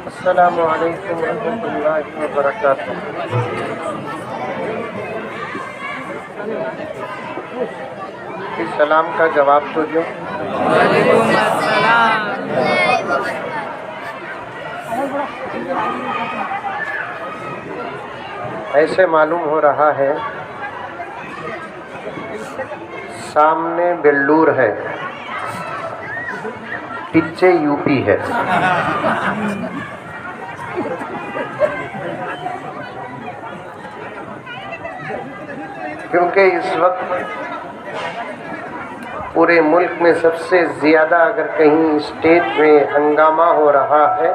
السلام علیکم ورحمۃ اللہ وبرکاتہ۔ اس سلام کا جواب تو دو۔ وعلیکم السلام۔ ایسے معلوم ہو رہا ہے سامنے بیلور ہے، پیچھے یو پی ہے۔ کیونکہ اس وقت پورے ملک میں سب سے زیادہ اگر کہیں اسٹیٹ میں ہنگامہ ہو رہا ہے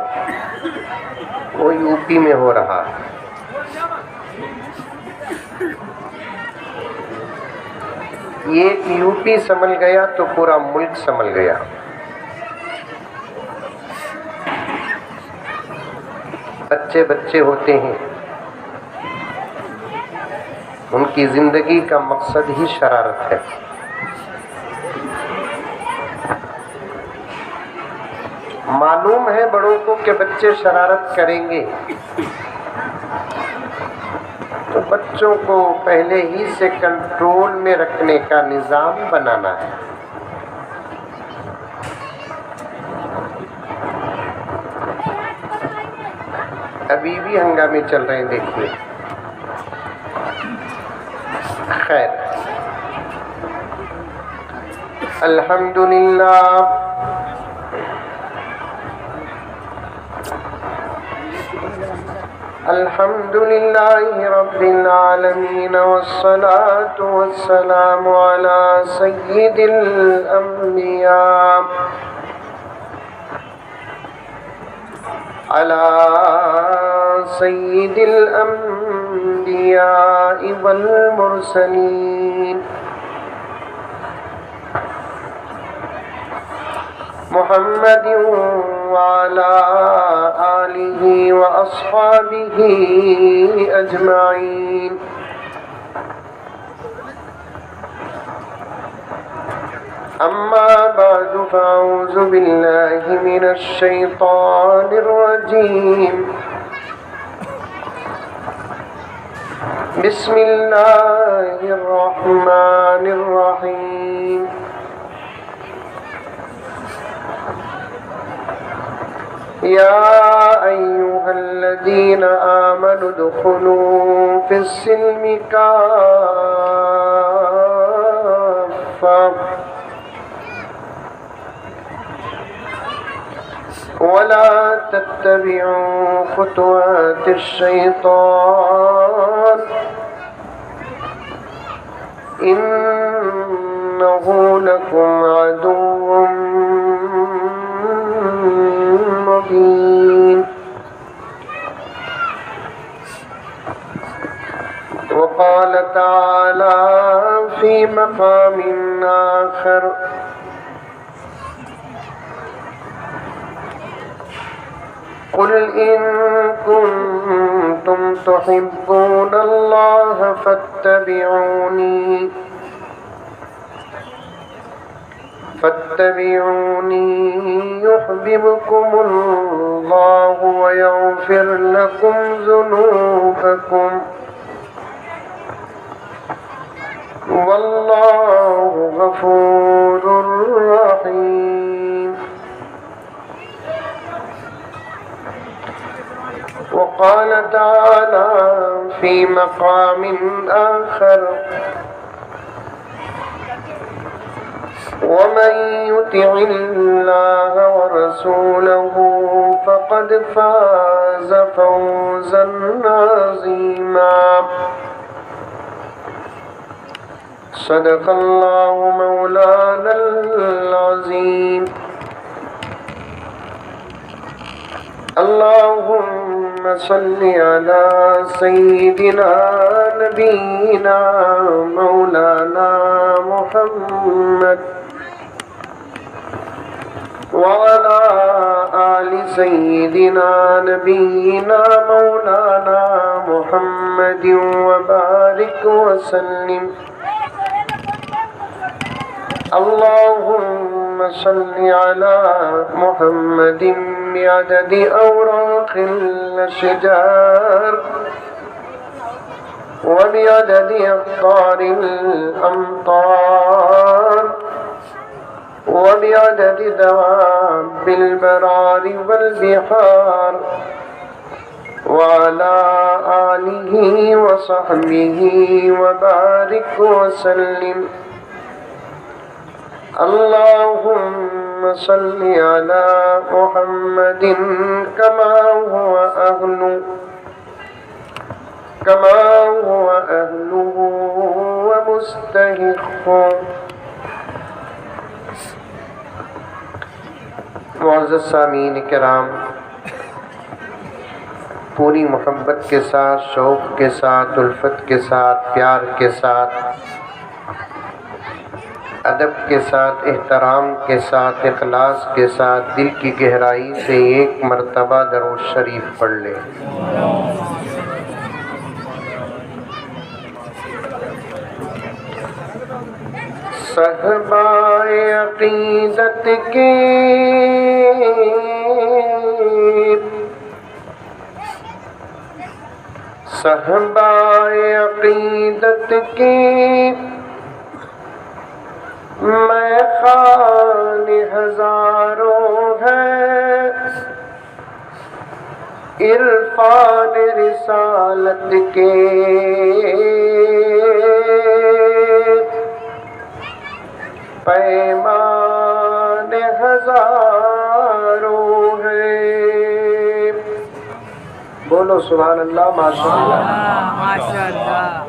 وہ یو پی میں ہو رہا ہے۔ ایک یو پی سنبھل گیا تو پورا ملک سنبھل گیا۔ بچے بچے ہوتے ہیں، ان کی زندگی کا مقصد ہی شرارت ہے۔ معلوم ہے بڑوں کو کہ بچے شرارت کریں گے، تو بچوں کو پہلے ہی سے کنٹرول میں رکھنے کا نظام بنانا ہے۔ ابھی بھی ہنگامے چل رہے ہیں، دیکھیے۔ خیر، الحمدللہ الحمد للہ رب العالمین، والصلاة والسلام علی سید الانبیاء والمرسلین، محمد وعلى آلہ واصحابہ اجمعین۔ اما بعد فاعوذ باللہ من الشیطان الرجیم، بسم اللہ الرحمن الرحیم۔ یا ایھا الذین آمنوا ادخلوا فی السلم کافۃ ولا تتبعوا خطوات الشیطان انہ لکم عدو مبین۔ وقال تعالی فی مقام آخر، قل إن كنتم تحبون الله فاتبعوني يحببكم الله ويغفر لكم ذنوبكم والله غفور رحيم۔ وقال تعالى في مقام آخر، ومن يطع الله ورسوله فقد فاز فوزا عظيما۔ صدق الله مولانا العظيم۔ اللهم صل على سيدنا نبينا مولانا محمد وعلى آل سيدنا نبينا مولانا محمد وبارك وسلم۔ اللهم صل على محمد بعدد أوراد أوراق الأشجار وبعدد أقطار الأمطار وبعدد دواب البرار والبحار وعلى آله وصحبه وبارك وسلم. اللهم صل على محمد كما هو أهله ومستحقه. معزز سامعین کرام، پوری محبت کے ساتھ، شوق کے ساتھ، الفت کے ساتھ، پیار کے ساتھ، ادب کے ساتھ، احترام کے ساتھ، اخلاص کے ساتھ، دل کی گہرائی سے ایک مرتبہ درود شریف پڑھ لیں۔ صحبائے عقیدت کے میں خان ہزاروں ہے، عرفان رسالت کے پیمان ہزاروں ہے۔ بولو سبحان اللہ، ماشاء اللہ، ماشاء اللہ۔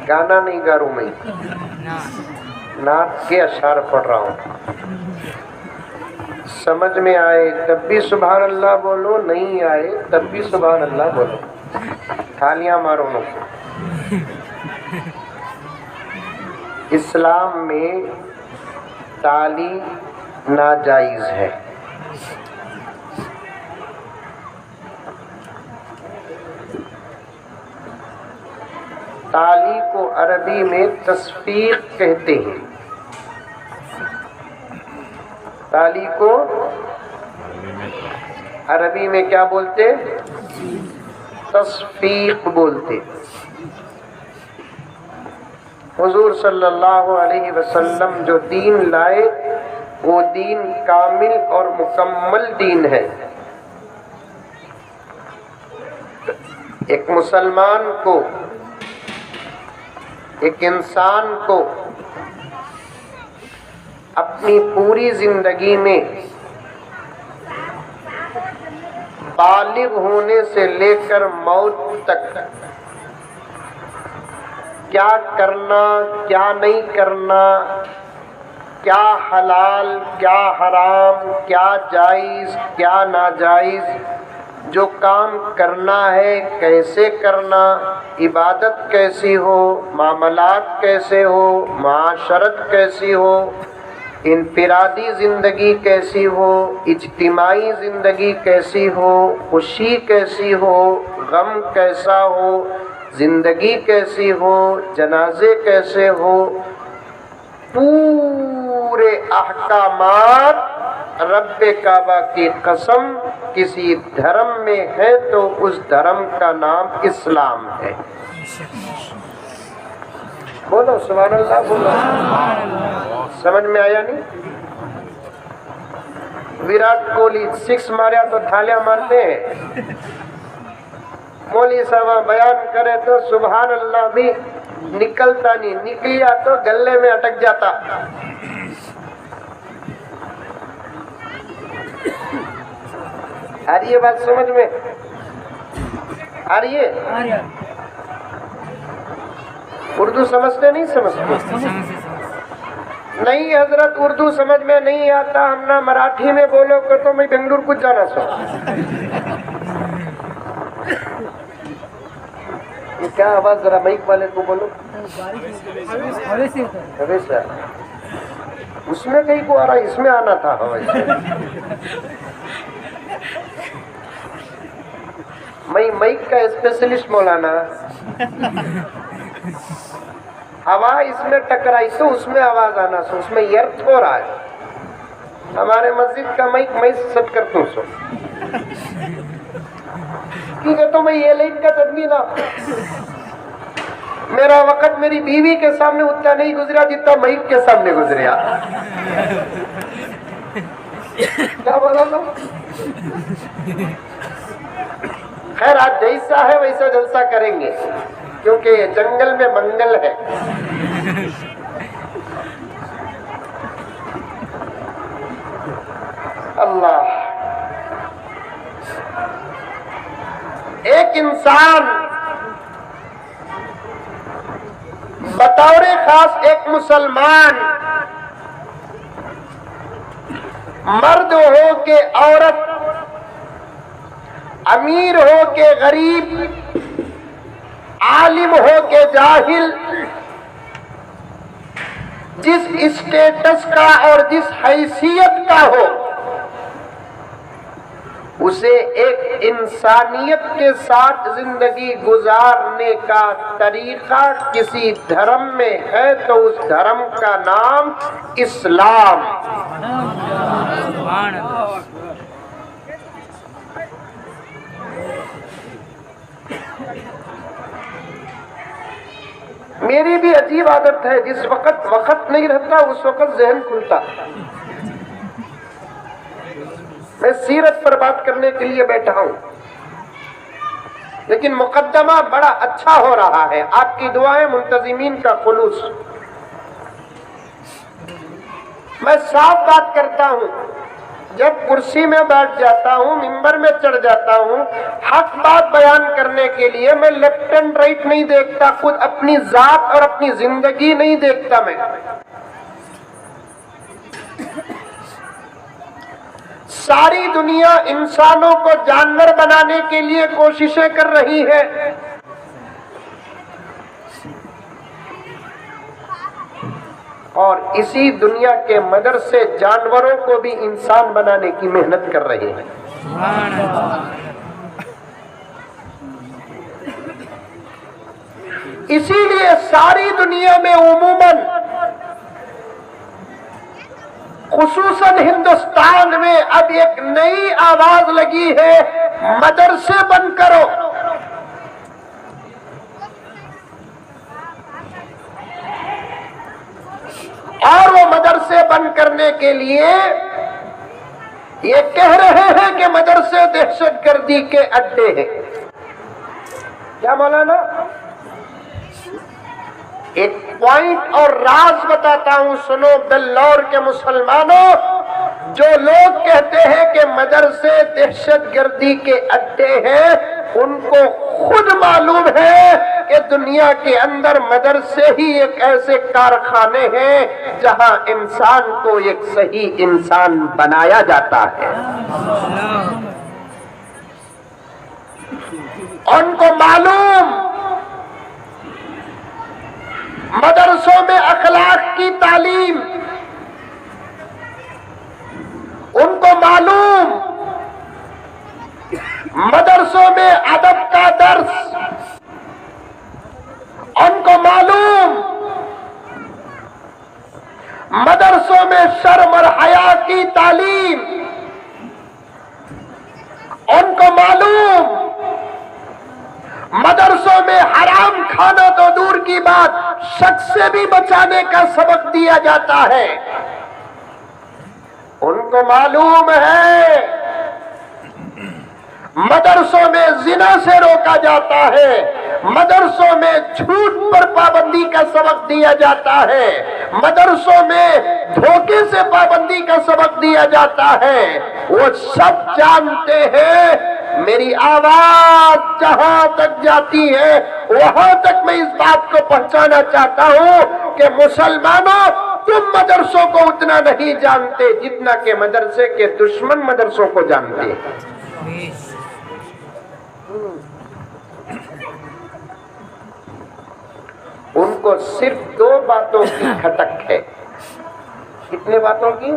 گانا نہیں گا رہا ہوں میں، نعت کے اشعار پڑھ رہا ہوں۔ سمجھ میں آئے تب بھی سبحان اللہ بولو، نہیں آئے تب بھی سبحان اللہ بولو۔ تھالیاں مارو نو۔ اسلام میں تالی ناجائز ہے۔ تالی کو عربی میں تصفیق کہتے ہیں۔ تالی کو عربی میں کیا بولتے؟ تصفیق بولتے۔ حضور صلی اللہ علیہ وسلم جو دین لائے وہ دین کامل اور مکمل دین ہے۔ ایک مسلمان کو، ایک انسان کو اپنی پوری زندگی میں بالغ ہونے سے لے کر موت تک کیا کرنا، کیا نہیں کرنا، کیا حلال، کیا حرام، کیا جائز، کیا ناجائز، جو کام کرنا ہے کیسے کرنا، عبادت کیسی ہو، معاملات کیسے ہو، معاشرت کیسی ہو، انفرادی زندگی کیسی ہو، اجتماعی زندگی کیسی ہو، خوشی کیسی ہو، غم کیسا ہو، زندگی کیسی ہو، جنازے کیسے ہو، پورے احکامات رب کعبہ کی قسم کسی دھرم میں ہے تو اس دھرم کا نام اسلام ہے۔ بولو سبحان اللہ، بولو۔ سمجھ میں آیا نہیں؟ وراٹ کوہلی 6 ماریا تو تھالیاں مارتے ہیں، مولوی صاحب بیان کرے تو سبحان اللہ بھی نکلتا نہیں، نکلیا تو گلے میں اٹک جاتا۔ آ رہی ہے بات سمجھ میں؟ آ رہی ہے؟ اردو سمجھتے نہیں سمجھتے؟ نہیں حضرت اردو سمجھ میں نہیں آتا، ہم نہ مراٹھی میں بولو کہ تو میں بنگلور کچھ جانا سو۔ یہ کیا آواز ذرا مائک والے کو بولو۔ اس میں کہیں کو آ رہا ہے، اس میں آنا تھا۔ میں مائک کا اسپیشلسٹ مولانا، ہوا اس میں ٹکرائی تو اس میں آواز آنا سو، اس میں ارتھ ہو رہا ہے۔ ہمارے مسجد کا مائک میں سٹ کرتا ہوں سو کیونکہ تو میں یہ لائٹ کا تدمی نہ میرا وقت میری بیوی کے سامنے اتنا نہیں گزرا جتنا مائک کے سامنے گزریا. کیا بولا نا؟ خیر آج جیسا ہے ویسا جلسہ کریں گے کیونکہ جنگل میں منگل ہے. اللہ ایک انسان بطور خاص ایک مسلمان مرد ہو کہ عورت امیر ہو کہ غریب عالم ہو کہ جاہل جس اسٹیٹس کا اور جس حیثیت کا ہو اسے ایک انسانیت کے ساتھ زندگی گزارنے کا طریقہ کسی دھرم میں ہے تو اس دھرم کا نام اسلام. میری بھی عجیب عادت ہے جس وقت نہیں رہتا اس وقت ذہن کھلتا. میں سیرت پر بات کرنے کے لیے بیٹھا ہوں لیکن مقدمہ بڑا اچھا ہو رہا ہے. آپ کی دعائیں منتظمین کا خلوص. میں صاف بات کرتا ہوں جب کرسی میں بیٹھ جاتا ہوں منبر میں چڑھ جاتا ہوں حق بات بیان کرنے کے لیے میں لیفٹ اینڈ رائٹ نہیں دیکھتا. خود اپنی ذات اور اپنی زندگی نہیں دیکھتا. میں ساری دنیا انسانوں کو جانور بنانے کے لیے کوششیں کر رہی ہے. اور اسی دنیا کے مدرسے جانوروں کو بھی انسان بنانے کی محنت کر رہے ہیں. اسی لیے ساری دنیا میں عموماً خصوصاً ہندوستان میں اب ایک نئی آواز لگی ہے مدرسے بند کرو. اور وہ مدرسے بند کرنے کے لیے یہ کہہ رہے ہیں کہ مدرسے دہشت گردی کے اڈے ہیں. کیا مولانا؟ ایک پوائنٹ اور راز بتاتا ہوں سنو بلور کے مسلمانوں. جو لوگ کہتے ہیں کہ مدرسے دہشت گردی کے اڈے ہیں ان کو خود معلوم ہے کہ دنیا کے اندر مدرسے ہی ایک ایسے کارخانے ہیں جہاں انسان کو ایک صحیح انسان بنایا جاتا ہے. ان کو معلوم مدرسوں میں اخلاق کی تعلیم، ان کو معلوم مدرسوں میں ادب کا درس، ان کو معلوم مدرسوں میں شرم اور حیا کی تعلیم، ان کو معلوم مدرسوں میں حرام کھانا تو دور کی بات شک سے بھی بچانے کا سبق دیا جاتا ہے. ان کو معلوم ہے مدرسوں میں زنا سے روکا جاتا ہے، مدرسوں میں جھوٹ پر پابندی کا سبق دیا جاتا ہے، مدرسوں میں دھوکے سے پابندی کا سبق دیا جاتا ہے. وہ سب جانتے ہیں. میری آواز جہاں تک جاتی ہے وہاں تک میں اس بات کو پہنچانا چاہتا ہوں کہ مسلمانوں تم مدرسوں کو اتنا نہیں جانتے جتنا کہ مدرسے کے دشمن مدرسوں کو جانتے ہیں. ان کو صرف 2 باتوں کی کھٹک ہے. کتنے باتوں کی؟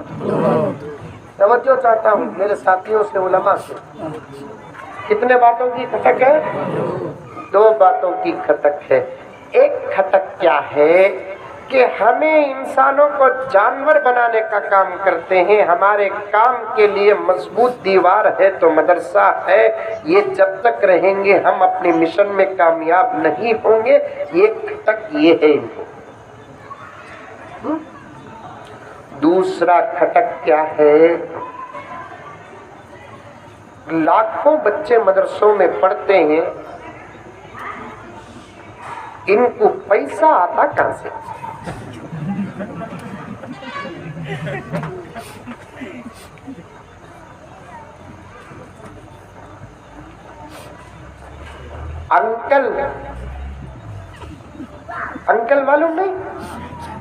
توجہ چاہتا ہوں میرے ساتھیوں سے، علماء سے. کتنے باتوں کی کھٹک ہے؟ 2 باتوں کی کھٹک ہے. ایک کھٹک کیا ہے کہ ہمیں انسانوں کو جانور بنانے کا کام کرتے ہیں، ہمارے کام کے لیے مضبوط دیوار ہے تو مدرسہ ہے، یہ جب تک رہیں گے ہم اپنے مشن میں کامیاب نہیں ہوں گے، ایک تک یہ ہے ان کو۔ دوسرا کھٹک کیا ہے؟ لاکھوں بچے مدرسوں میں پڑھتے ہیں، ان کو پیسہ آتا کہاں سے؟ انکل معلوم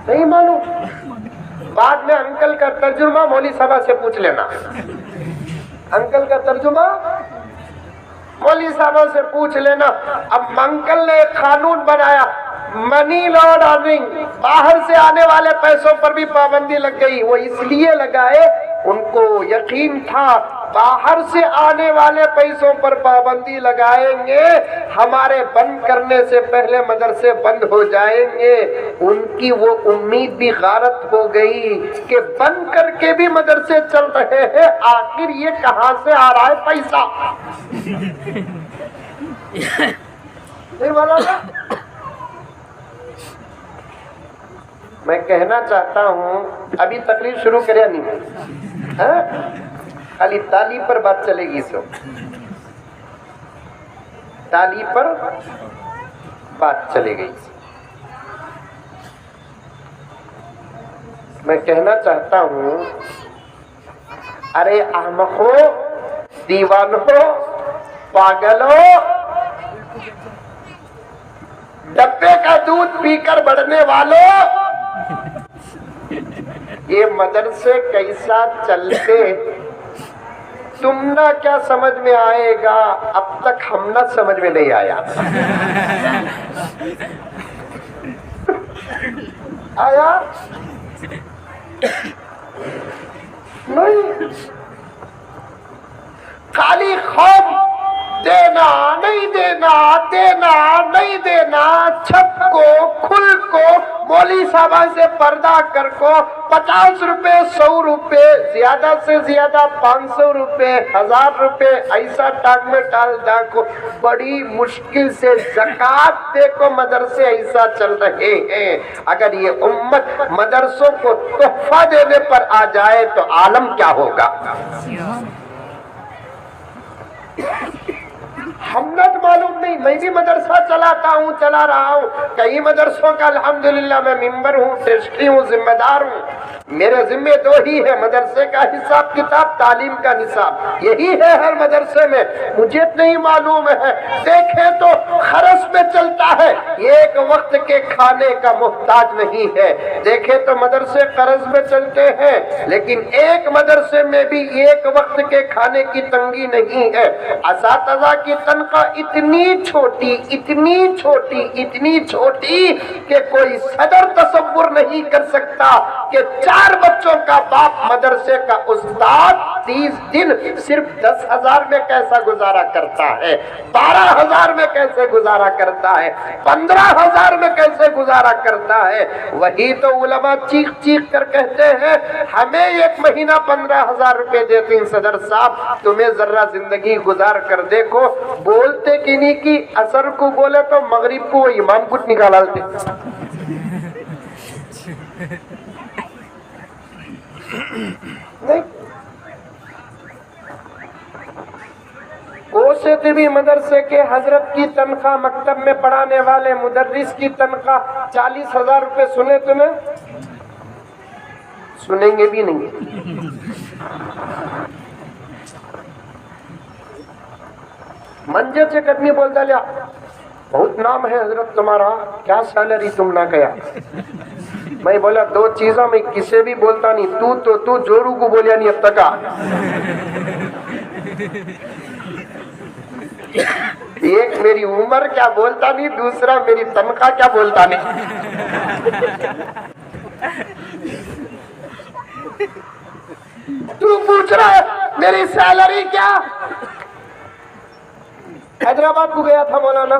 نہیں معلوم؟ بعد میں انکل کا ترجمہ مولوی صاحب سے پوچھ لینا، انکل کا ترجمہ مولوی صاحب سے پوچھ لینا۔ اب انکل نے ایک قانون بنایا، منی لانڈرنگ، باہر سے آنے والے پیسوں پر بھی پابندی لگ گئی۔ وہ اس لیے لگائے، ان کو یقین تھا باہر سے آنے والے پیسوں پر پابندی لگائیں گے، ہمارے بند کرنے سے پہلے مدرسے بند ہو جائیں گے۔ ان کی وہ امید بھی غارت ہو گئی کہ بند کر کے بھی مدرسے چل رہے ہیں، آخر یہ کہاں سے آ رہا ہے پیسہ؟ میں کہنا چاہتا ہوں، ابھی تقریر شروع کریا نہیں، خالی تالی پر بات چلے گی، سو تالی پر بات چلے گئی۔ میں کہنا چاہتا ہوں، ارے احمقو، دیوانو، پاگلو، ڈبے کا دودھ پی کر بڑھنے والوں، یہ مدرسے کیسا چلتے تم نہ کیا سمجھ میں آئے گا، اب تک ہم نہ سمجھ میں نہیں آیا۔ آیا نہیں؟ خالی خوف دینا نہیں دینا، دینا نہیں دینا، چھپ کو کھل کو مولوی صاحبہ سے پردہ کر کو 50 روپے 100 روپے زیادہ سے زیادہ 500 روپے 1000 روپے ایسا ٹانگ میں ڈال کو، بڑی مشکل سے زکوٰۃ دے کو مدرسے ایسا چل رہے ہیں۔ اگر یہ امت مدرسوں کو تحفہ دینے پر آ جائے تو عالم کیا ہوگا؟ ہم نہ معلوم نہیں، میں بھی مدرسہ چلاتا ہوں، چلا رہا ہوں، کئی مدرسوں کا الحمدللہ میں ممبر ہوں، ٹرسٹی ہوں، ذمہ دار ہوں۔ میرے ذمہ دو ہی ہے، مدرسے کا حساب کتاب، تعلیم کا نصاب، یہی ہے ہر مدرسے میں۔ مجھے نہیں معلوم ہے، دیکھیں تو خرچ میں چلتا ہے، ایک وقت کے کھانے کا محتاج نہیں ہے۔ دیکھیں تو مدرسے قرض میں چلتے ہیں، لیکن ایک مدرسے میں بھی ایک وقت کے کھانے کی تنگی نہیں ہے۔ اساتذہ کی تنخواہ اتنی چھوٹی اتنی چھوٹی اتنی چھوٹی کہ کوئی صدر تصور نہیں کر سکتا کہ 4 بچوں کا باپ مدرسے کا استاد 30 دن صرف 10,000 میں کیسا گزارا کرتا ہے، 12,000 میں کیسے گزارا کرتا ہے، 15,000 میں کیسے گزارا کرتا ہے۔ وہی تو علماء چیخ چیخ کر کہتے ہیں، ہمیں ایک مہینہ 15,000 روپے دیتے ہیں صدر صاحب، تمہیں ذرا زندگی گزار کر دیکھو۔ بولتے کی نہیں کی، اثر کو بولے تو مغرب کو وہ امام کچھ نکالتے۔ کوشت بھی مدرسے کے حضرت کی تنخواہ، مکتب میں پڑھانے والے مدرس کی تنخواہ 40,000 روپے سنے تمہیں؟ سنیں گے بھی نہیں۔ منجر سے کتنی بولتا لیا، بہت نام ہے حضرت تمہارا، کیا سیلری تم نہ کیا؟ میں بولا 2 چیزوں میں کسے بھی بولتا نہیں، تو جورو کو بولیا نہیں اب تک۔ ایک میری عمر کیا بولتا نہیں، دوسرا میری تنخواہ کیا بولتا نہیں۔ تو پوچھ رہا ہے میری سیلری کیا؟ حیدرآباد کو گیا تھا مولانا،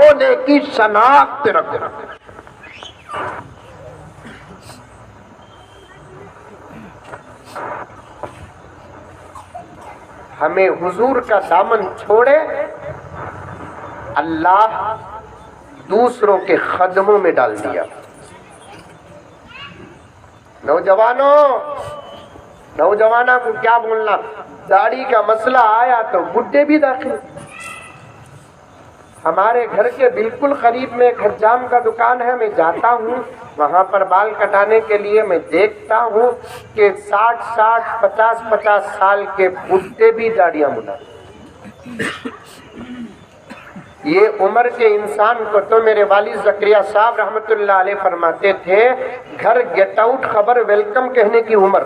ہونے کی شناخت رکھو۔ ہمیں حضور کا دامن چھوڑے، اللہ دوسروں کے قدموں میں ڈال دیا۔ نوجوانوں کو کیا بولنا، داڑھی کا مسئلہ آیا تو بڈھے بھی داخل۔ ہمارے گھر کے بالکل قریب میں ایک حجام کا دکان ہے، میں جاتا ہوں وہاں پر بال کٹانے کے لیے، میں دیکھتا ہوں کہ 60 50 سال کے بڈھے بھی داڑیاں منڈاتے۔ یہ عمر کے انسان کو تو میرے والد زکریا صاحب رحمت اللہ علیہ فرماتے تھے، گھر گیٹ آؤٹ خبر ویلکم کہنے کی عمر۔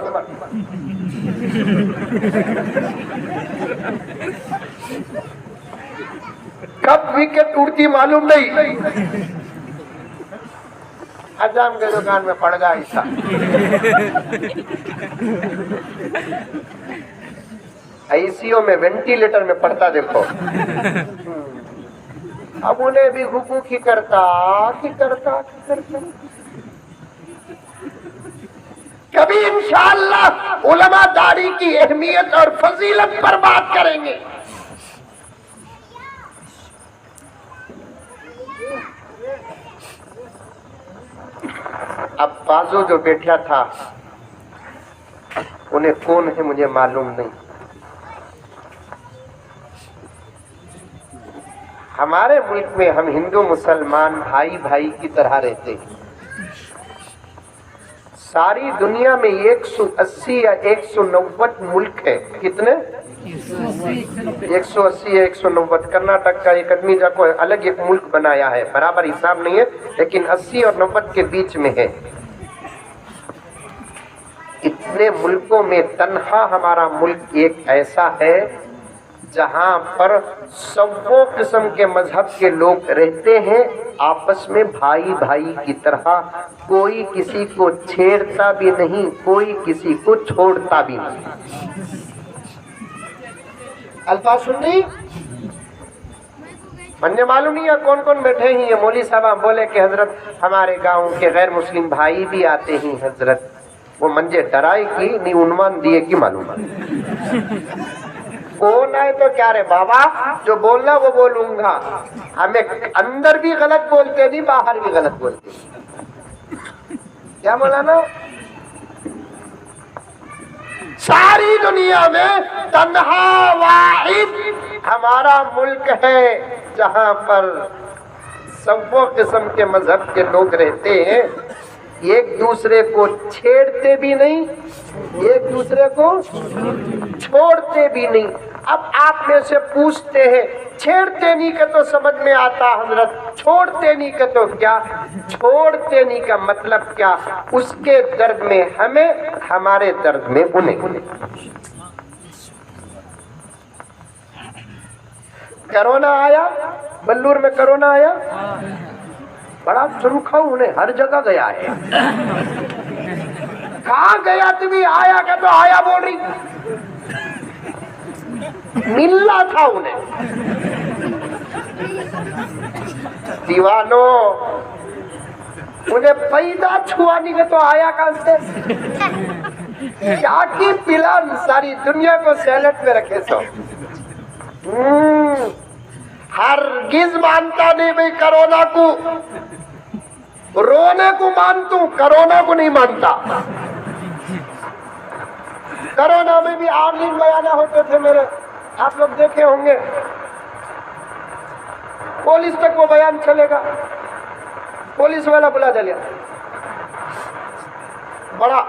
کب وکٹ اڑتی معلوم نہیں، حجام کے دکان میں پڑ گیا ایسا۔ ICU میں وینٹیلیٹر میں پڑتا دیکھو۔ اب انہیں بھی حقوق ہی کرتا۔ کبھی انشاءاللہ علماء داڑھی کی اہمیت اور فضیلت پر بات کریں گے۔ اب بازو جو بیٹھا تھا انہیں کون ہے مجھے معلوم نہیں۔ ہمارے ملک میں ہم ہندو مسلمان بھائی بھائی کی طرح رہتے ہیں۔ ساری دنیا میں 180 یا 190 ملک ہے۔ کتنے؟ 180 یا 190۔ کرناٹک کا ایک آدمی جا کو الگ ایک ملک بنایا ہے، برابر حساب نہیں ہے لیکن 80 اور 90 کے بیچ میں ہے۔ اتنے ملکوں میں تنہا ہمارا ملک ایک ایسا ہے جہاں پر سبوں قسم کے مذہب کے لوگ رہتے ہیں، آپس میں بھائی بھائی کی طرح، کوئی کسی کو چھیڑتا بھی نہیں، کوئی کسی کو چھوڑتا بھی نہیں۔ الفاظ سننی مجھے معلوم نہیں ہے کون کون بیٹھے ہیں۔ یہ مولوی صاحب بولے کہ حضرت ہمارے گاؤں کے غیر مسلم بھائی بھی آتے ہیں حضرت، وہ منجے ڈرائے کی نہیں عنوان دیے کی معلوم ہے۔ کون آئے تو کیا رے بابا، جو بولنا وہ بولوں گا، ہمیں اندر بھی غلط بولتے نہیں باہر بھی غلط بولتے۔ کیا مولانا؟ ساری دنیا میں تنہا واحد ہمارا ملک ہے جہاں پر سبوں قسم کے مذہب کے لوگ رہتے ہیں، ایک دوسرے کو چھیڑتے بھی نہیں، ایک دوسرے کو چھوڑتے بھی نہیں۔ اب آپ میں سے پوچھتے ہیں چھیڑتے نہیں کہ تو سمجھ میں آتا حضرت، چھوڑتے نہیں کہ تو کیا؟ چھوڑتے نہیں کا مطلب کیا؟ اس کے درد میں ہمیں، ہمارے درد میں انہیں۔ کرونا آیا، بلور میں کرونا آیا، بڑا سرخا انہیں ہر جگہ گیا ہے۔ کہاں گیا تمہیں؟ آیا کہ تو آیا بول رہی، ملنا تھا انہیں۔ دیوانوں، انہیں پیدا چھوا نہیں کہ تو آیا کہاں سے؟ کیا کی پلان ساری دنیا کو سیلٹ میں رکھے سو۔ ہرگز مانتا نہیں میں کرونا کو، رونے کو مانتا ہوں، کرونا کو نہیں مانتا۔ کرونا میں بھی آمین بیانہ ہوتے تھے میرے، آپ لوگ دیکھے ہوں گے، پولیس تک وہ بیان چلے گا، پولیس والا بلا دلیا، بڑا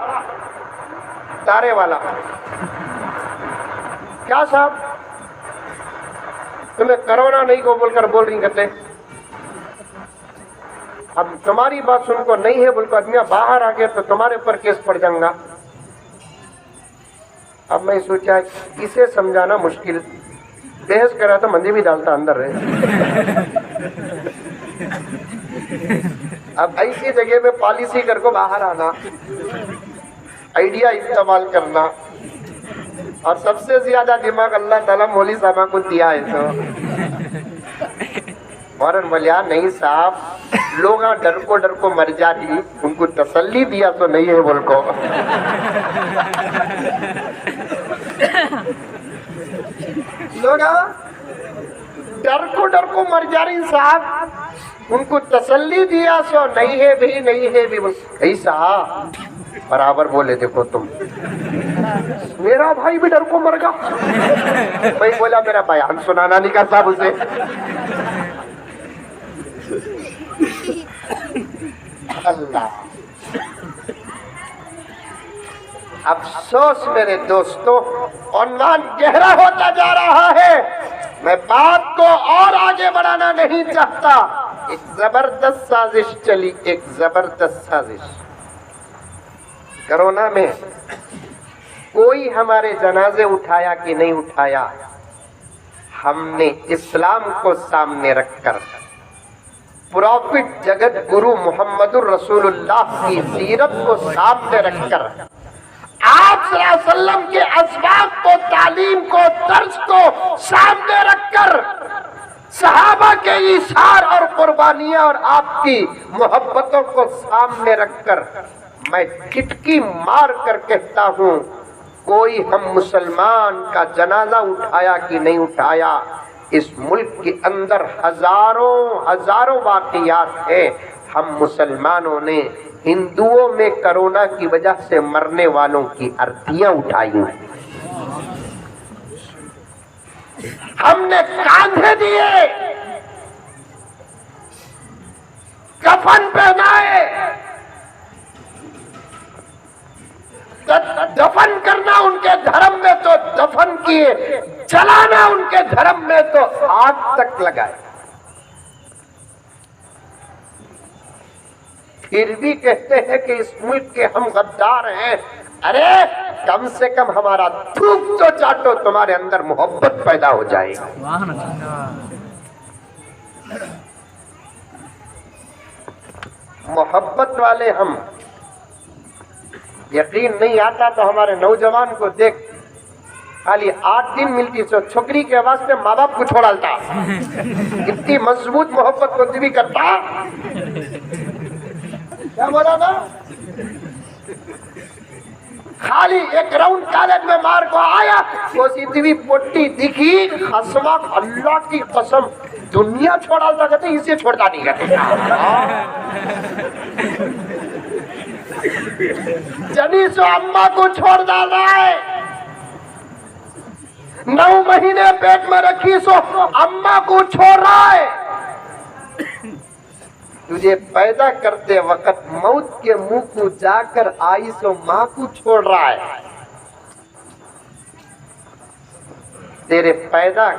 تارے والا، کیا صاحب تمہیں کرونا نہیں کو بول کر بول رہی کہتے، اب تمہاری بات سن کو نہیں ہے بول کر آدمی باہر آ گیا تو تمہارے اوپر کیس پڑ جائیں گا۔ اب میں سوچا اسے سمجھانا مشکل، بحث کرا تو مندی بھی ڈالتا اندر رہے۔ اب ایسی جگہ میں پالیسی کر کو باہر آنا، آئیڈیا استعمال کرنا، اور سب سے زیادہ دماغ اللہ تعالیٰ مولوی صاحبہ کو دیا ہے۔ تو فوراً بولے نہیں صاحب لوگ ڈر کو مر جاتی ان کو تسلی دیا تو نہیں ہے بول کو لوگ ڈر کو مر جا رہی صاحب ان کو تسلی دیا سو نہیں ہے بھی ایسا برابر بولے دیکھو تم میرا بھائی بھی ڈر کو مر گا بھائی بولا میرا بیان سنانا نہیں کا صاحب اسے اللہ افسوس میرے دوستوں عنوان گہرا ہوتا جا رہا ہے میں بات کو اور آگے بڑھانا نہیں چاہتا ایک زبردست سازش چلی ایک زبردست سازش کرونا میں کوئی ہمارے جنازے اٹھایا کہ نہیں اٹھایا ہم نے اسلام کو سامنے رکھ کر پروفٹ جگت گرو محمد الرسول اللہ کی سیرت کو سامنے رکھ کر آپ صلی اللہ علیہ وسلم کے اسباق کو تعلیم کو درس کو سامنے رکھ کر صحابہ کے ایثار اور قربانیاں اور آپ کی محبتوں کو سامنے رکھ کر میں چٹکی مار کر کہتا ہوں کوئی ہم مسلمان کا جنازہ اٹھایا کہ نہیں اٹھایا اس ملک کے اندر ہزاروں واقعات ہیں ہم مسلمانوں نے ہندوؤں میں کرونا کی وجہ سے مرنے والوں کی ارتیاں اٹھائی ہیں ہم نے کاندھے دیے کفن پہنائے دفن کرنا ان کے دھرم میں تو دفن کیے چلانا ان کے دھرم میں تو آگ تک لگائے پھر بھی کہتے ہیں کہ اس ملک کے ہم غدار ہیں ارے کم سے کم ہمارا تھوک تو چاٹو تمہارے اندر محبت پیدا ہو جائے گا محبت والے ہم یقین نہیں آتا تو ہمارے نوجوان کو دیکھ خالی 8 دن ملتی سو چھوکری کے واسطے ماں باپ کو چھوڑ ڈالتا اتنی مضبوط محبت کو بھی کرتا کیا بولا نا خالی ایک راؤنڈ کالج میں مار کو آیا وہ سیدھی پوٹی دکھی قسم اللہ کی قسم دنیا چھوڑ ڈالتا کہتے اسے چھوڑتا نہیں کہتے جنی سو اماں کو چھوڑ ڈالا ہے 9 مہینے پیٹ میں رکھی سو اماں کو چھوڑ رہا ہے تجھے پیدا کرتے وقت موت کے منہ کو جا کر آئی سو ماں کو چھوڑ رہا ہے تیرے پیدا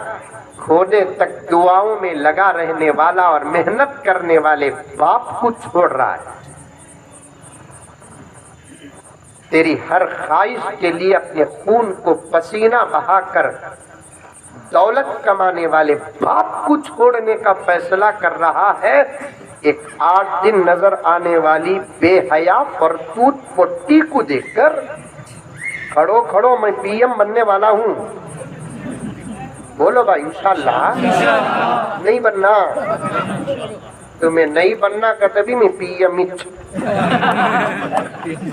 کھونے تک دعاؤں میں لگا رہنے والا اور محنت کرنے والے باپ کو چھوڑ رہا ہے تیری ہر خواہش کے لیے اپنے خون کو پسینہ بہا کر دولت کمانے والے باپ کو چھوڑنے کا فیصلہ کر رہا ہے ایک 8 دن نظر آنے والی بے حیا فرتوت پٹی کو دیکھ کر کھڑو میں پی ایم بننے والا ہوں بولو بھائی انشاءاللہ نہیں بننا تمہیں نہیں بننا کا تبھی میں پی ایم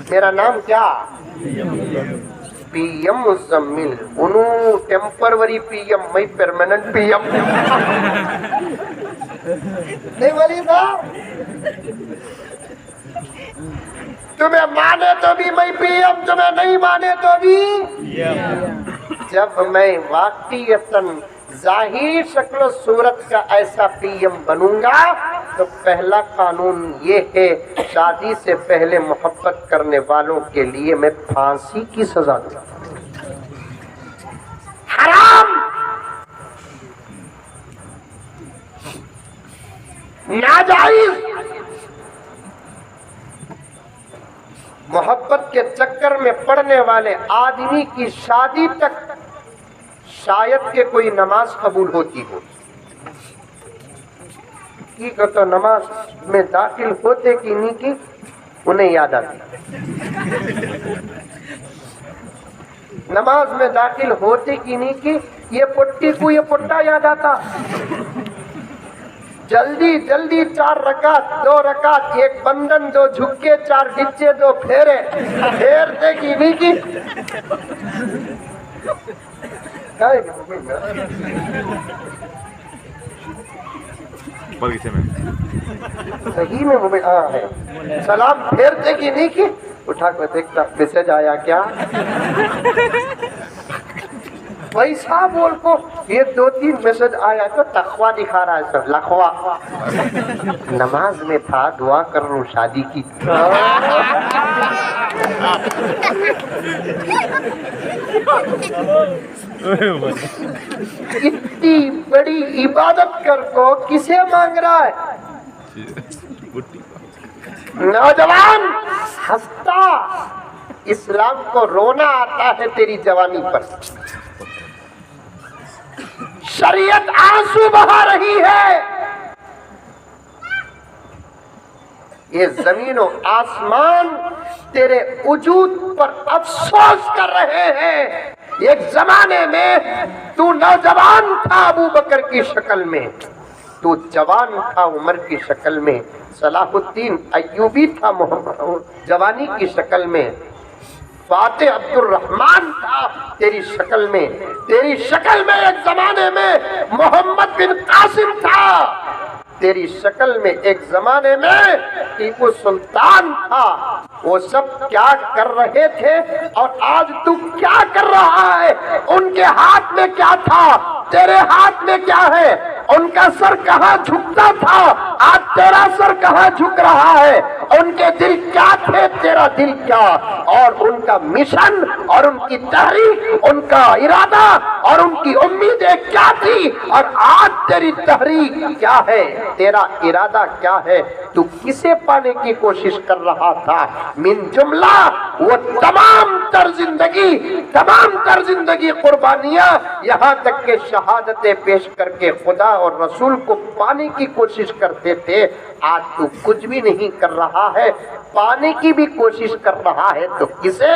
میرا نام کیا پی ایم مزمل انہوں ٹیمپروری پی ایم میں پرماننٹ پی ایم نہیں بولی صاحب تمہیں مانے تو بھی میں پی ایم تمہیں نہیں مانے تو بھی جب میں واقعیتاً ظاہر شکل و صورت کا ایسا پی ایم بنوں گا تو پہلا قانون یہ ہے شادی سے پہلے محبت کرنے والوں کے لیے میں پھانسی کی سزا دوں حرام ناجائز محبت کے چکر میں پڑنے والے آدمی کی شادی تک شاید کہ کوئی نماز قبول ہوتی ہو کی تو نماز میں داخل ہوتے کی نہیں کی انہیں یاد آتی نماز میں داخل ہوتے کی نہیں کی یہ پٹی کو یہ پٹا یاد آتا جلدی جلدی 4 رکعت 2 رکعت 1 بندن 2 جھکے 4 ڈچے 2 پھیرے پھیرتے کی نہیں کی صحیح میں مومن ہے سلام پھیرتے کی نہیں کی اٹھا کر دیکھتا میسج آیا کیا ویسا بول کو یہ 2-3 میسج آیا تو تقوی دکھا رہا ہے سر لخوا نماز میں تھا دعا کر رہا ہوں شادی کی اتنی بڑی عبادت کر کو کسے مانگ رہا ہے نوجوان ہنستا اسلام کو رونا آتا ہے تیری جوانی پر شریعت آنسو بہا رہی ہے یہ زمین و آسمان تیرے وجود پر افسوس کر رہے ہیں ایک زمانے میں تو نوجوان تھا ابو بکر کی شکل میں تو جوان تھا عمر کی شکل میں صلاح الدین ایوبی تھا محمد جوانی کی شکل میں فاتح عبد الرحمن تھا تیری شکل میں ایک زمانے میں محمد بن قاسم تھا تیری شکل میں ایک زمانے میں ٹیپو سلطان تھا وہ سب کیا کر رہے تھے اور آج تو کیا کر رہا ہے ان کے ہاتھ میں کیا تھا تیرے ہاتھ میں کیا ہے ان کا سر کہاں جھکتا تھا آج تیرا سر کہاں جھک رہا ہے ان کے دل کیا تھے تیرا دل کیا اور ان کا مشن اور ان کی تحریک ان کا ارادہ اور ان کی امیدیں کیا تھی اور آج تیری تحریک کیا ہے تیرا ارادہ کیا ہے تو کسے پانے کی کوشش کر رہا تھا من جملہ وہ تمام تر زندگی قربانیاں یہاں تک کہ شہادتیں پیش کر کے خدا اور رسول کو پانے کی کوشش کرتے تھے آج تو کچھ بھی نہیں کر رہا ہے پانے کی بھی کوشش کر رہا ہے تو کسے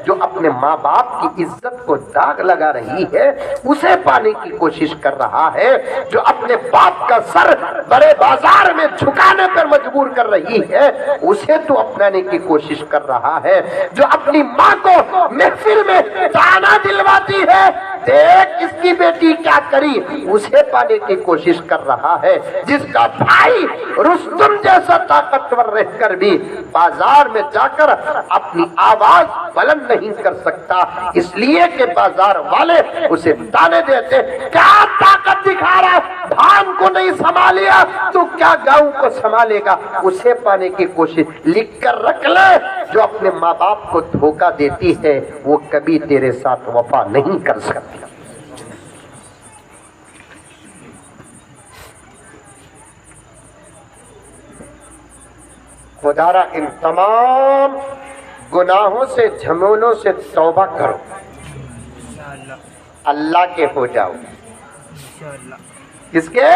جو اپنے ماں باپ کی عزت کو داغ لگا رہی ہے اسے پانے کی کوشش کر رہا ہے جو اپنے باپ کا سر بڑے بازار میں جھکانے پر مجبور کر رہی ہے اسے تو اپنانے کی کوشش کر رہا ہے جو اپنی ماں کو محفل میں تانا دلواتی ہے دیکھ اس کی بیٹی کیا کری اسے پانے کی کوشش کر رہا ہے جس کا بھائی رستم جیسا طاقتور رہ کر بھی بازار میں جا کر اپنی آواز بلند نہیں کر سکتا اس لیے کہ بازار والے اسے تانے دیتے کیا طاقت دکھا رہا دھان کو نہیں سنبھالیا تو کیا گاؤں کو سنبھالے گا اسے پانے کی کوشش لکھ کر رکھ لے جو اپنے ماں باپ کو دھوکہ دیتی ہے وہ کبھی تیرے ساتھ وفا نہیں کر سکتی خدارا ان تمام گناہوں سے جھمیلوں سے توبہ کرو اللہ کے ہو جاؤ کس کے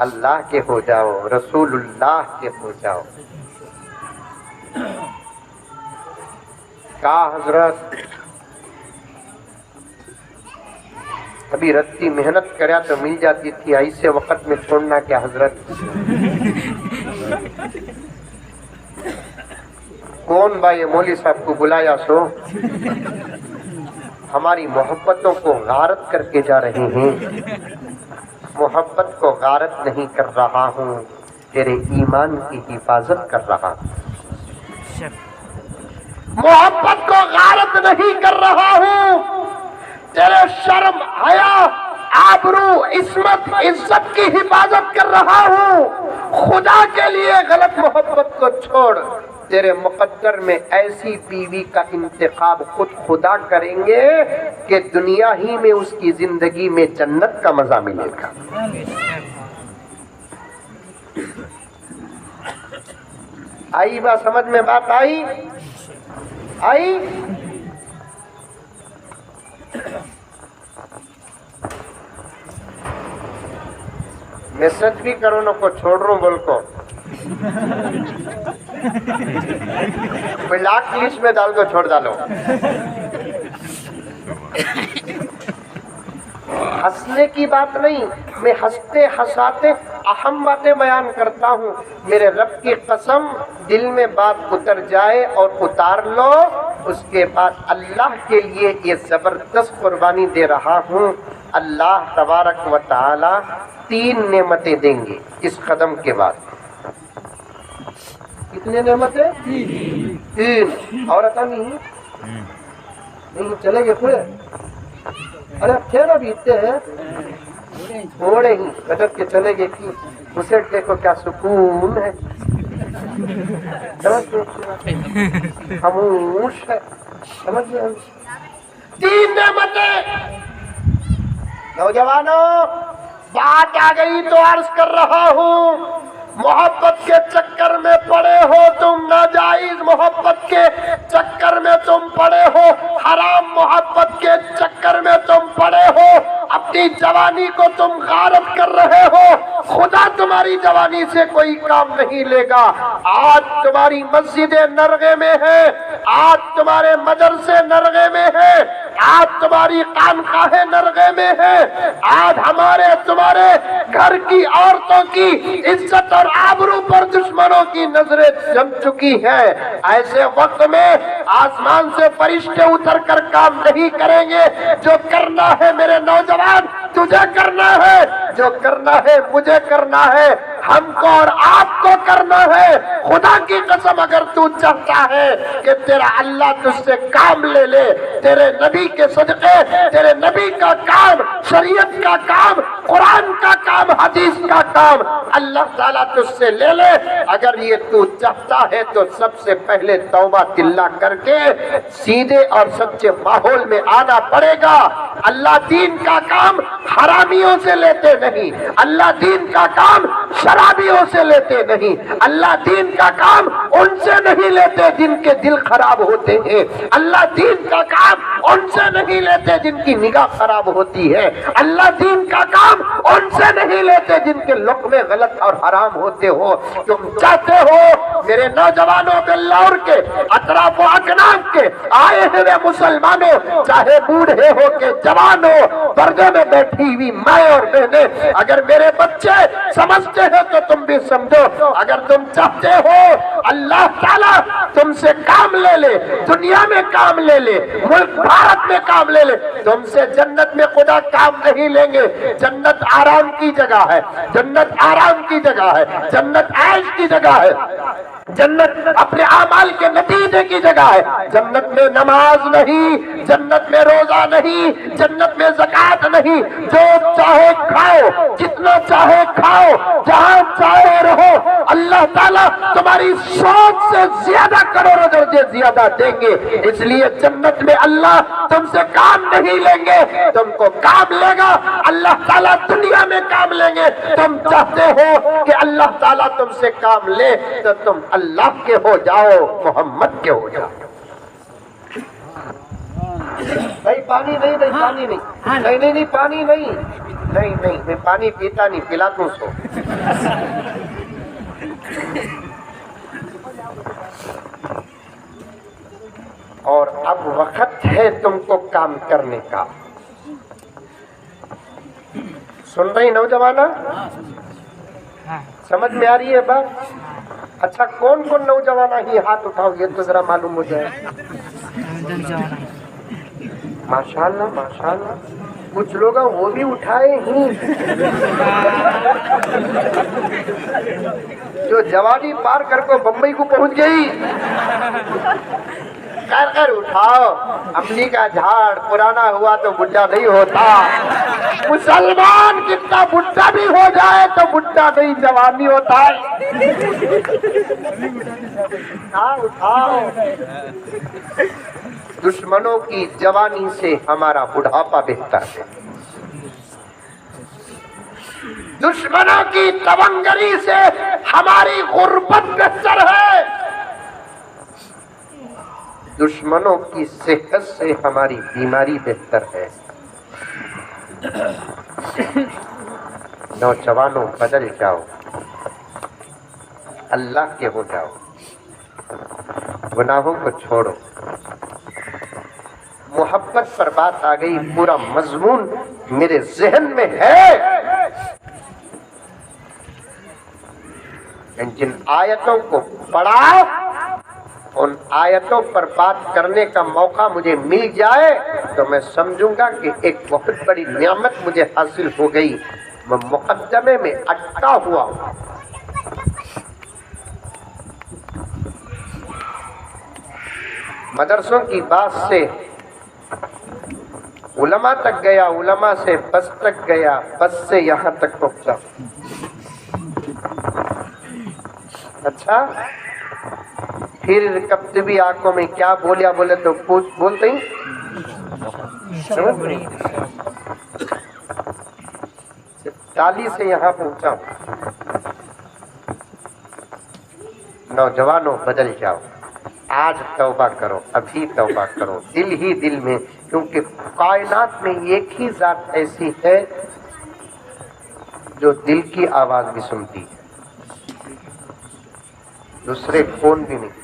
اللہ کے ہو جاؤ رسول اللہ کے ہو جاؤ کہا حضرت ابھی رتی محنت کریا تو مل جاتی تھی ایسے وقت میں چھوڑنا کیا حضرت کون بھائی مولوی صاحب کو بلایا سو ہماری محبتوں کو غارت کر کے جا رہے ہیں محبت کو غارت نہیں کر رہا ہوں تیرے ایمان کی حفاظت کر رہا ہوں محبت کو غارت نہیں کر رہا ہوں تیرے شرم حیا آبرو عصمت عزت کی حفاظت کر رہا ہوں خدا کے لیے غلط محبت کو چھوڑ تیرے مقدر میں ایسی بیوی کا انتخاب خود خدا کریں گے کہ دنیا ہی میں اس کی زندگی میں جنت کا مزہ ملے گا آئی بات سمجھ میں بات آئی میسج بھی کرو نا کو چھوڑ رہا ہوں بول کو بلاک لسٹ میں ڈال کو چھوڑ ڈالو ہنسنے کی بات نہیں میں ہنستے ہنساتے اہم باتیں بیان کرتا ہوں، میرے رب کی قسم دل میں بات اتر جائے اور اتار لو، اس کے بعد اللہ کے لیے یہ زبردست قربانی دے رہا ہوں، اللہ تبارک و تعالی 3 نعمتیں دیں گے اس قدم کے بعد۔ کتنے نعمتیں؟ 3۔ اور عطا نہیں چلے گے پورے؟ ارے تھے نا بیتتے ہیں تھوڑے ہی گجب کے چلے گئے کہ اسے دیکھو کیا سکون ہے، خاموش ہے، سمجھ گئے؟ 3 نعمتیں۔ نوجوانوں بات آ گئی تو عرض کر رہا ہوں، محبت کے چکر میں پڑے ہو تم، ناجائز محبت کے چکر میں تم پڑے ہو، حرام محبت کے چکر میں تم پڑے ہو، اپنی جوانی کو تم غارت کر رہے ہو، خدا تمہاری جوانی سے کوئی کام نہیں لے گا۔ آج تمہاری مسجدیں نرغے میں ہیں، آج تمہارے مدرسے نرغے میں ہیں، آج تمہاری خانقاہیں نرغے میں ہیں، آج ہمارے تمہارے گھر کی عورتوں کی عزت اور آبرو پر دشمنوں کی نظریں جم چکی ہیں۔ ایسے وقت میں آسمان سے فرشتے اتر کر کام نہیں کریں گے۔ جو کرنا ہے میرے نوجوان تجھے کرنا ہے، جو کرنا ہے مجھے کرنا ہے، ہم کو اور آپ کو کرنا ہے۔ خدا کی قسم اگر تو چاہتا ہے کہ تیرا اللہ تجھ سے کام لے لے، تیرے نبی کے صدقے، تیرے نبی کا کام، شریعت کا کام، قرآن کا کام، حدیث کا کام اللہ تعالیٰ تجھ سے لے لے، اگر یہ تو چاہتا ہے تو سب سے پہلے توبہ تلہ کر کے سیدھے اور سچے ماحول میں آنا پڑے گا۔ اللہ دین کا کام حرامیوں سے لیتے نہیں، اللہ دین کا کام شرابیوں سے لیتے نہیں، اللہ دین کا کام ان سے نہیں لیتے جن کے دل خراب ہوتے ہیں، اللہ دین کا کام ان سے نہیں لیتے جن کی نگاہ خراب ہوتی ہے، اللہ دین کا کام ان سے نہیں لیتے جن کے لقمے غلط اور حرام ہوتے ہو۔ تم چاہتے ہو میرے نوجوانوں بلور کے اطراف و اکناف کے آئے ہوئے مسلمانوں، چاہے بوڑھے ہو کے جوان ہو، پردے میں بیٹھی ہوئی ماں اور بہنیں، اگر میرے بچے سمجھتے ہیں تو تم بھی سمجھو، اگر تم چاہتے ہو اللہ تعالیٰ تم سے کام لے لے، دنیا میں کام لے لے، ملک بھارت میں کام لے لے، تم سے جنت میں خدا کام نہیں لیں گے۔ جنت آرام کی جگہ ہے، جنت آرام کی جگہ ہے، جنت عیش کی جگہ ہے، جنت اپنے اعمال کے نتیجے کی جگہ ہے۔ جنت میں نماز نہیں، جنت میں روزہ نہیں، جنت میں زکوٰۃ نہیں، جو چاہے کھاؤ، جتنا چاہے کھاؤ، جہاں چاہے رہو، اللہ تعالیٰ تمہاری سوچ سے زیادہ کروڑوں درجے زیادہ دیں گے۔ اس لیے جنت میں اللہ تم سے کام نہیں لیں گے، تم کو کام لے گا اللہ تعالیٰ دنیا میں کام لیں گے۔ تم چاہتے ہو کہ اللہ تعالیٰ تم سے کام لے تو تم اللہ کے ہو جاؤ، محمد کے ہو جاؤ۔ بھائی پانی نہیں، نہیں پانی نہیں، نہیں نہیں نہیں پانی نہیں، نہیں نہیں میں پانی پیتا نہیں، پلا دوں سو۔ اور اب وقت ہے تم کو کام کرنے کا۔ سن رہی نوجوانہ؟ سمجھ میں آ رہی ہے بات؟ اچھا کون کون نوجوانہ ہی ہاتھ اٹھاؤ، یہ تو ذرا معلوم ہو جائے۔ ماشاءاللہ ماشاءاللہ، کچھ لوگ وہ بھی اٹھائے ہی جو جوانی پار کر کو بمبئی کو پہنچ گئی۔ خیر خیر اٹھاؤ، املی کا جھاڑ پرانا ہوا تو بڈھا نہیں ہوتا۔ مسلمان کتنا بڈھا بھی ہو جائے تو بڈھا نہیں جوانی ہوتا ہے۔ اٹھاؤ، دشمنوں کی جوانی سے ہمارا بڑھاپا بہتر ہے، دشمنوں کی تونگری سے ہماری غربت بہتر ہے، دشمنوں کی صحت سے ہماری بیماری بہتر ہے۔ نوجوانوں بدل جاؤ، اللہ کے ہو جاؤ، گناہوں کو چھوڑو۔ محبت پر بات آ گئی، پورا مضمون میرے ذہن میں ہے۔ جن آیتوں کو پڑھا ان آیتوں پر بات کرنے کا موقع مجھے مل جائے تو میں سمجھوں گا کہ ایک بہت بڑی نعمت مجھے حاصل ہو گئی. میں مقدمے میں اٹکا ہوا. مدرسوں کی بات سے علماء تک گیا, علماء سے بس تک گیا, بس سے یہاں تک پہنچا. اچھا پھر کبھی آنکھوں میں کیا بولیا بولے تو بولتے ہی ٹالی سے یہاں پہنچا. نوجوانوں بدل جاؤ, آج توبہ کرو, ابھی توبہ کرو, دل ہی دل میں, کیونکہ کائنات میں ایک ہی ذات ایسی ہے جو دل کی آواز بھی سنتی ہے, دوسرے کون بھی نہیں.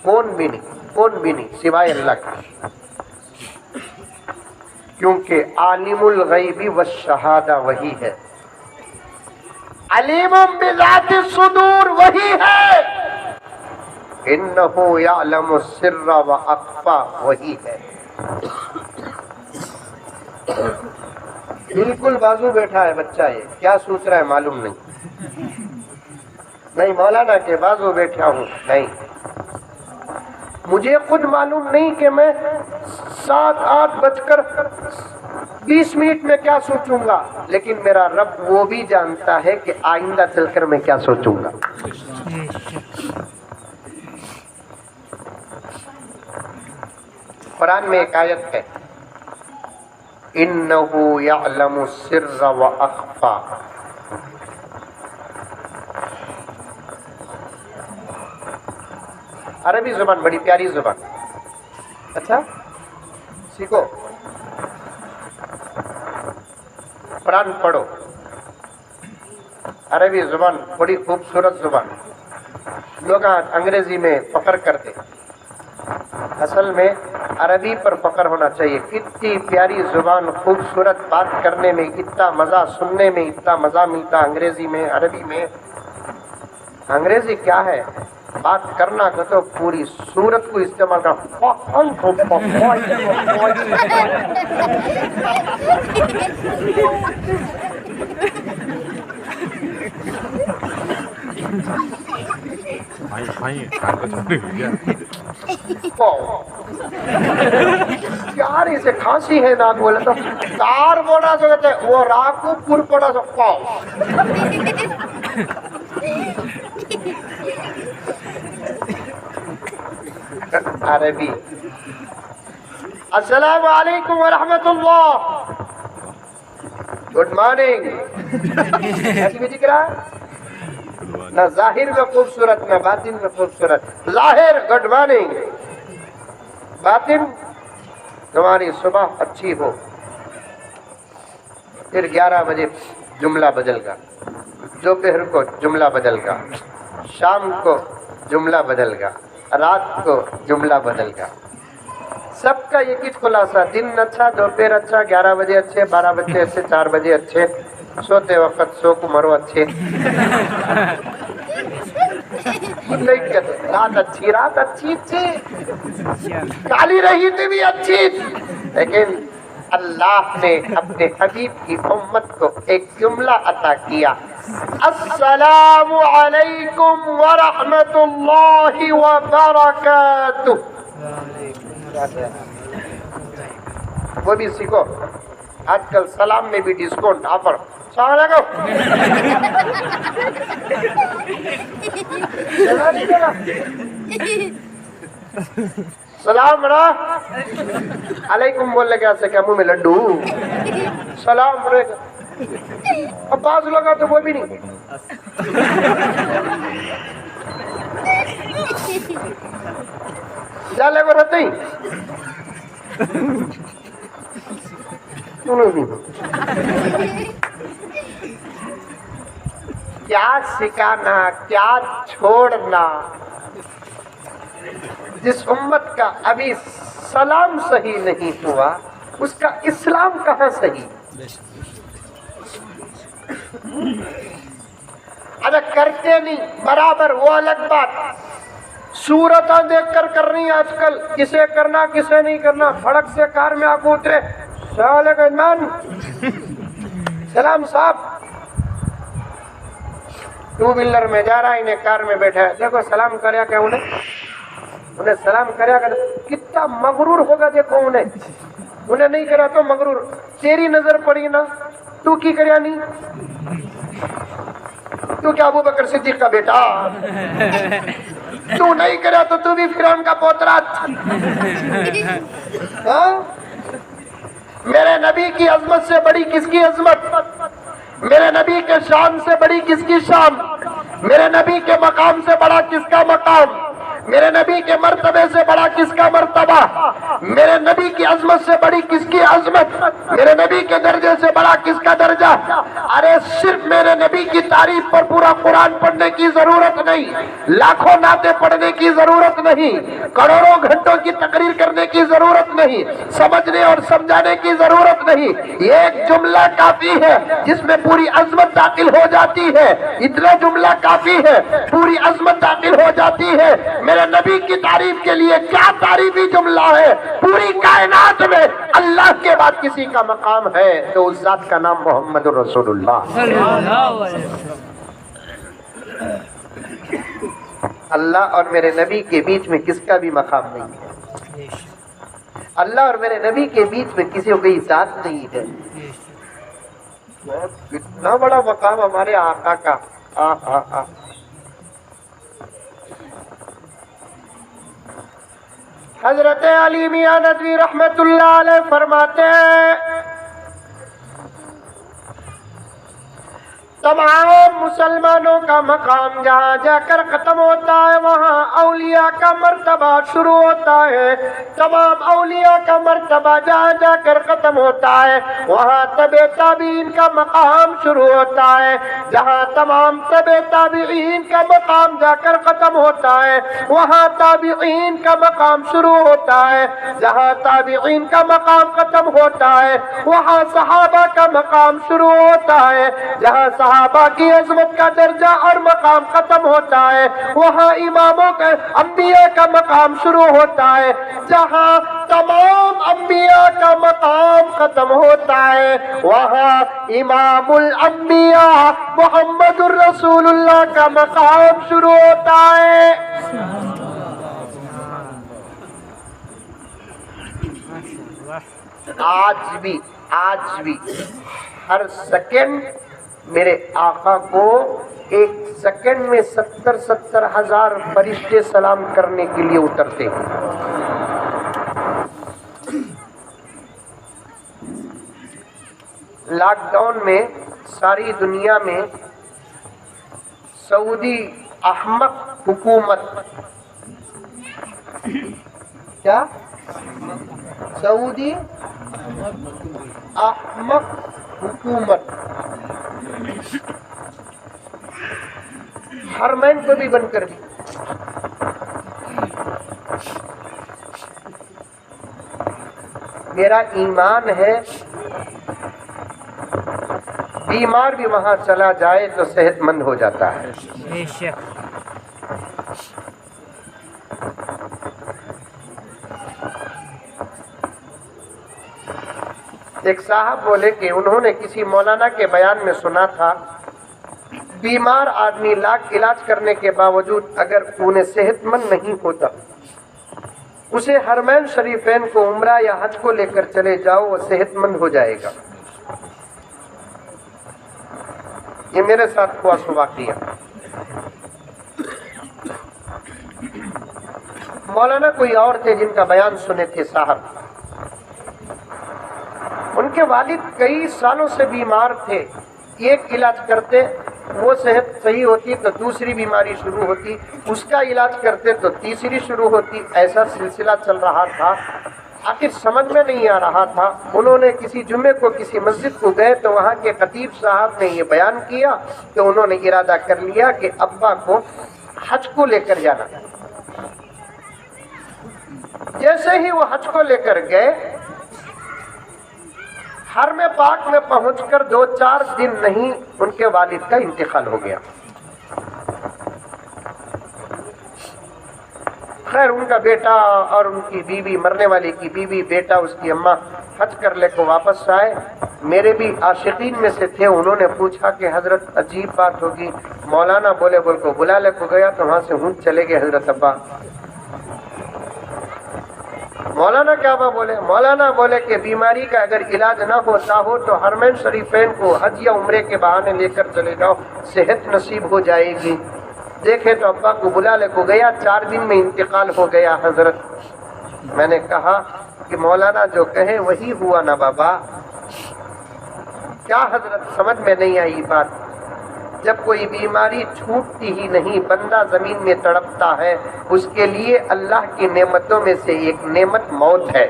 کون بھی نہیں سوائے اللہ کا, کیونکہ عالم الغیب والشہادہ وہی ہے, علیم بذات الصدور وہی ہے, انہ یعلم السر واخفی وہی ہے. بالکل بازو بیٹھا ہے بچہ, یہ کیا سوچ رہا ہے معلوم نہیں مولانا کے بازو بیٹھا ہوں, نہیں, مجھے خود معلوم نہیں کہ میں 7-8:20 میں کیا سوچوں گا, لیکن میرا رب وہ بھی جانتا ہے کہ آئندہ چل کر میں کیا سوچوں گا. قرآن میں ایک آیت ہے, انہ یعلم السر واخفی. عربی زبان بڑی پیاری زبان, اچھا سیکھو, قرآن پڑھو. عربی زبان بڑی خوبصورت زبان. لوگ انگریزی میں فخر کرتے, اصل میں عربی پر فخر ہونا چاہیے. کتنی پیاری زبان, خوبصورت, بات کرنے میں اتنا مزہ, سننے میں اتنا مزہ ملتا انگریزی میں, عربی میں. انگریزی کیا ہے, بات کرنا کا تو پوری صورت کو استعمال کرنا. یار اسے کھانسی ہے نہ بولے تو کار بولا تو کہتے وہ راہ کو پور پڑا تو پاؤ. عربی السلام علیکم ورحمۃ اللہ, گڈ مارننگ. ایسی بھی دکھ رہا ہے نہ ظاہر میں خوبصورت نہ باطن میں خوبصورت. ظاہر گڈ مارننگ, باطن تمہاری صبح اچھی ہو. پھر 11 بجے جملہ بدل گا, دوپہر کو جملہ بدل گا, شام کو جملہ بدل گا, رات کو جملہ بدل گا. سب کا ایک ہی خلاصہ, دن اچھا, دوپہر اچھا, 11 بجے اچھے, 12 بجے اچھے, 4 بجے اچھے, سوتے وقت سو کو مرو اچھے. نہیں کہتے رات اچھی, رات اچھی تھی, کالی رہی تھی بھی اچھی, لیکن اللہ نے اپنے حبیب کی امت کو ایک جملہ عطا کیا, السلام علیکم ورحمۃ اللہ وبرکاتہ. وہ بھی سیکھو, آج کل سلام میں بھی ڈسکاؤنٹ آفر. السلام علیکم. سلام علیکم بولنے کے سے کیا منہ میں لڈو, سلام رہے گا. اب باز لگا تو وہ بھی نہیں. جالے کو رہتے ہی کیا سکھانا, کیا چھوڑنا. جس امت کا ابھی سلام صحیح نہیں ہوا اس کا اسلام کہاں صحیح. ابے کرتے نہیں برابر وہ الگ بات، صورتیں دیکھ کر کرنی آج کل، کسے کرنا کسے نہیں کرنا، سڑک سے کار میں آپ اترے السلام علیکم عثمان، سلام صاحب، ٹو ویلر میں جا رہا ہے، انہیں کار میں بیٹھا ہے، دیکھو سلام کریا کہ انہیں سلام کریا کہ کتنا مغرور ہوگا، دیکھو انہیں نہیں کرا تو مغرور، تیری نظر پڑی نا تو کی کریا نہیں، تو کیا ابو بکر صدیق کا بیٹا، تو نہیں کرا تو بھی فرعون کا پوترا، میرے نبی کی عظمت سے بڑی کس کی عظمت، میرے نبی کے شان سے بڑی کس کی شان، میرے نبی کے مقام سے بڑا کس کا مقام، میرے نبی کے مرتبے سے بڑا کس کا مرتبہ، میرے نبی کی عظمت سے بڑی کس کی عظمت، میرے نبی کے درجے سے بڑا کس کا درجہ۔ ارے صرف میرے نبی کی تعریف پر پورا قرآن پڑھنے کی ضرورت نہیں، لاکھوں نعتیں پڑھنے کی ضرورت نہیں، کروڑوں گھنٹوں کی تقریر کرنے کی ضرورت نہیں، سمجھنے اور سمجھانے کی ضرورت نہیں، ایک جملہ کافی ہے جس میں پوری عظمت داخل ہو جاتی ہے، اتنا جملہ کافی ہے پوری عظمت داخل ہو جاتی ہے۔ میرے نبی کی تعریف کے لیے کیا تعریفی جملہ ہے، پوری کائنات میں اللہ کے بعد کسی کا مقام ہے تو اس ذات کا نام محمد رسول اللہ۔ اللہ اور میرے نبی کے بیچ میں کس کا بھی مقام نہیں ہے، اللہ اور میرے نبی کے بیچ میں کسی کو کوئی ذات نہیں ہے، اتنا بڑا مقام ہمارے آقا کا۔ حضرت علی میاں ندوی رحمت اللہ علیہ فرماتے ہیں تمام مسلمانوں کا مقام جہاں جا کر ختم ہوتا ہے وہاں اولیاء کا مرتبہ شروع ہوتا ہے، تمام اولیاء کا مرتبہ جہاں جا کر ختم ہوتا ہے وہاں تبع تابعین کا مقام شروع ہوتا ہے، جہاں تمام تبع تابعین کا مقام جا کر ختم ہوتا ہے وہاں تابعین کا مقام شروع ہوتا ہے، جہاں تابعین کا مقام ختم ہوتا ہے وہاں صحابہ کا مقام شروع ہوتا ہے، جہاں صحابہ کی عظمت کا درجہ اور مقام ختم ہوتا ہے وہاں اماموں کا انبیاء کا مقام شروع ہوتا ہے، جہاں تمام انبیاء کا مقام ختم ہوتا ہے وہاں امام الانبیاء محمد الرسول اللہ کا مقام شروع ہوتا ہے۔ آج بھی ہر سیکنڈ میرے آقا کو ایک سیکنڈ میں 70,000 فرشتے سلام کرنے کے لیے اترتے ہیں۔ لاک ڈاؤن میں ساری دنیا میں سعودی احمق حکومت، کیا سعودی احمق حکومت حرمین کو بھی بند کر دی، میرا ایمان ہے بیمار بھی وہاں چلا جائے تو صحت مند ہو جاتا ہے۔ ایک صاحب بولے کہ انہوں نے کسی مولانا کے بیان میں سنا تھا بیمار آدمی لاکھ علاج کرنے کے باوجود اگر انہیں صحت مند نہیں ہوتا اسے حرمین شریفین کو عمرہ یا حج کو لے کر چلے جاؤ وہ صحت مند ہو جائے گا۔ یہ میرے ساتھ ہوا سو واقعہ۔ مولانا کوئی اور تھے جن کا بیان سنے تھے صاحب، ان کے والد کئی سالوں سے بیمار تھے، ایک علاج کرتے وہ صحت صحیح ہوتی تو دوسری بیماری شروع ہوتی، اس کا علاج کرتے تو تیسری شروع ہوتی، ایسا سلسلہ چل رہا تھا۔ آخر سمجھ میں نہیں آ رہا تھا، انہوں نے کسی جمعے کو کسی مسجد کو گئے تو وہاں کے خطیب صاحب نے یہ بیان کیا کہ انہوں نے ارادہ کر لیا کہ ابا کو حج کو لے کر جانا۔ جیسے ہی وہ حج کو لے کر گئے، حرم پاک میں پہنچ کر 2-4 دن نہیں ان کے والد کا انتقال ہو گیا. خیر ان کا بیٹا اور ان کی بیوی، مرنے والے کی بیوی، بیٹا، اس کی اماں حج کر لے کو واپس آئے. میرے بھی عاشقین میں سے تھے، انہوں نے پوچھا کہ حضرت عجیب بات ہوگی. مولانا بولے بول کو بلا لے کو گیا تو وہاں سے ہونٹ چلے گئے حضرت ابا. مولانا کیا بولے؟ مولانا بولے کہ بیماری کا اگر علاج نہ ہوتا ہو تو حرمین شریفین کو حج یا عمرے کے بہانے لے کر چلے جاؤ، صحت نصیب ہو جائے گی. دیکھے تو ابا کو بلا لے کو گیا، 4 دن میں انتقال ہو گیا حضرت. میں نے کہا کہ مولانا جو کہے وہی ہوا نا بابا. کیا حضرت؟ سمجھ میں نہیں آئی بات. جب کوئی بیماری چھوٹتی ہی نہیں، بندہ زمین میں تڑپتا ہے، اس کے لیے اللہ کی نعمتوں میں سے ایک نعمت موت ہے.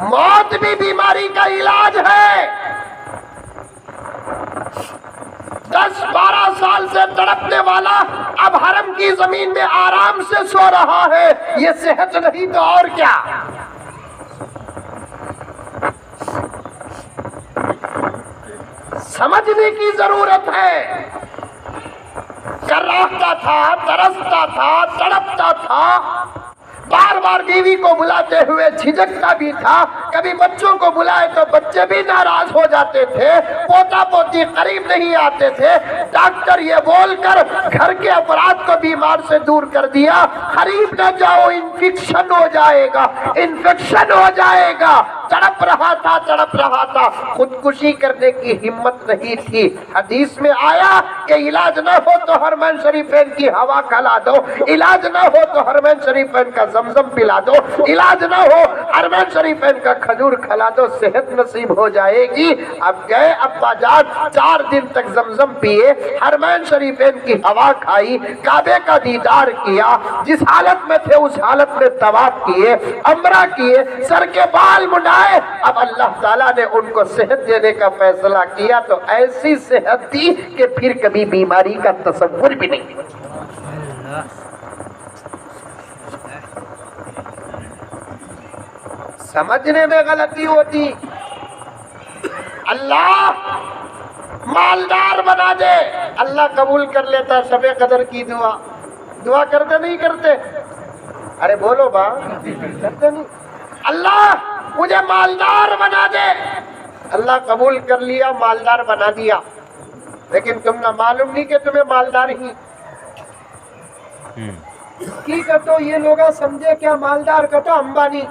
موت بھی بیماری کا علاج ہے. 10-12 سال سے تڑپنے والا اب حرم کی زمین میں آرام سے سو رہا ہے. یہ صحت نہیں تو اور کیا؟ سمجھنے کی ضرورت ہے. کراہتا تھا، ترستا تھا، تڑپتا تھا، بار بار بیوی کو بلاتے ہوئے جھجکتا بھی تھا. کبھی بچوں کو بلائے تو بچے بھی ناراض ہو جاتے تھے، پوتا پوتی قریب نہیں آتے تھے. ڈاکٹر یہ بول کر گھر کے افراد کو بیمار سے دور کر دیا، قریب نہ جاؤ انفیکشن ہو جائے گا، انفیکشن ہو جائے گا. تڑپ رہا تھا، تڑپ رہا تھا، خودکشی کرنے کی ہمت نہیں تھی. حدیث میں آیا کہ علاج نہ ہو تو حرمین شریفین کی ہوا کھلا دو، علاج نہ ہو تو حرمین شریفین کا زمزم پلا دو، علاج نہ ہو حرمین شریفین کا کھجور کھلا دو، صحت نصیب ہو جائے گی. اب گئے ابا جان، 4 دن تک زمزم پیے، حرمین شریفین کی ہوا کھائی، کعبے کا دیدار کیا، جس حالت میں تھے اس حالت میں طواف کیے، عمرہ کیے، سر کے بال منڈائے. اب اللہ تعالیٰ نے ان کو صحت دینے کا فیصلہ کیا تو ایسی صحت دی کہ پھر کبھی بیماری کا تصور بھی نہیں. سمجھنے میں غلطی ہوتی. اللہ مالدار بنا دے، اللہ قبول کر لیتا. شب قدر کی دعا کرتے نہیں کرتے؟ ارے بولو با، کرتے نہیں؟ اللہ مجھے مالدار بنا دے، اللہ قبول کر لیا، مالدار بنا دیا. لیکن تم نہ معلوم نہیں کہ تمہیں مالدار ہی کی کا تو یہ لوگ سمجھے کیا؟ مالدار کا تو امبانی،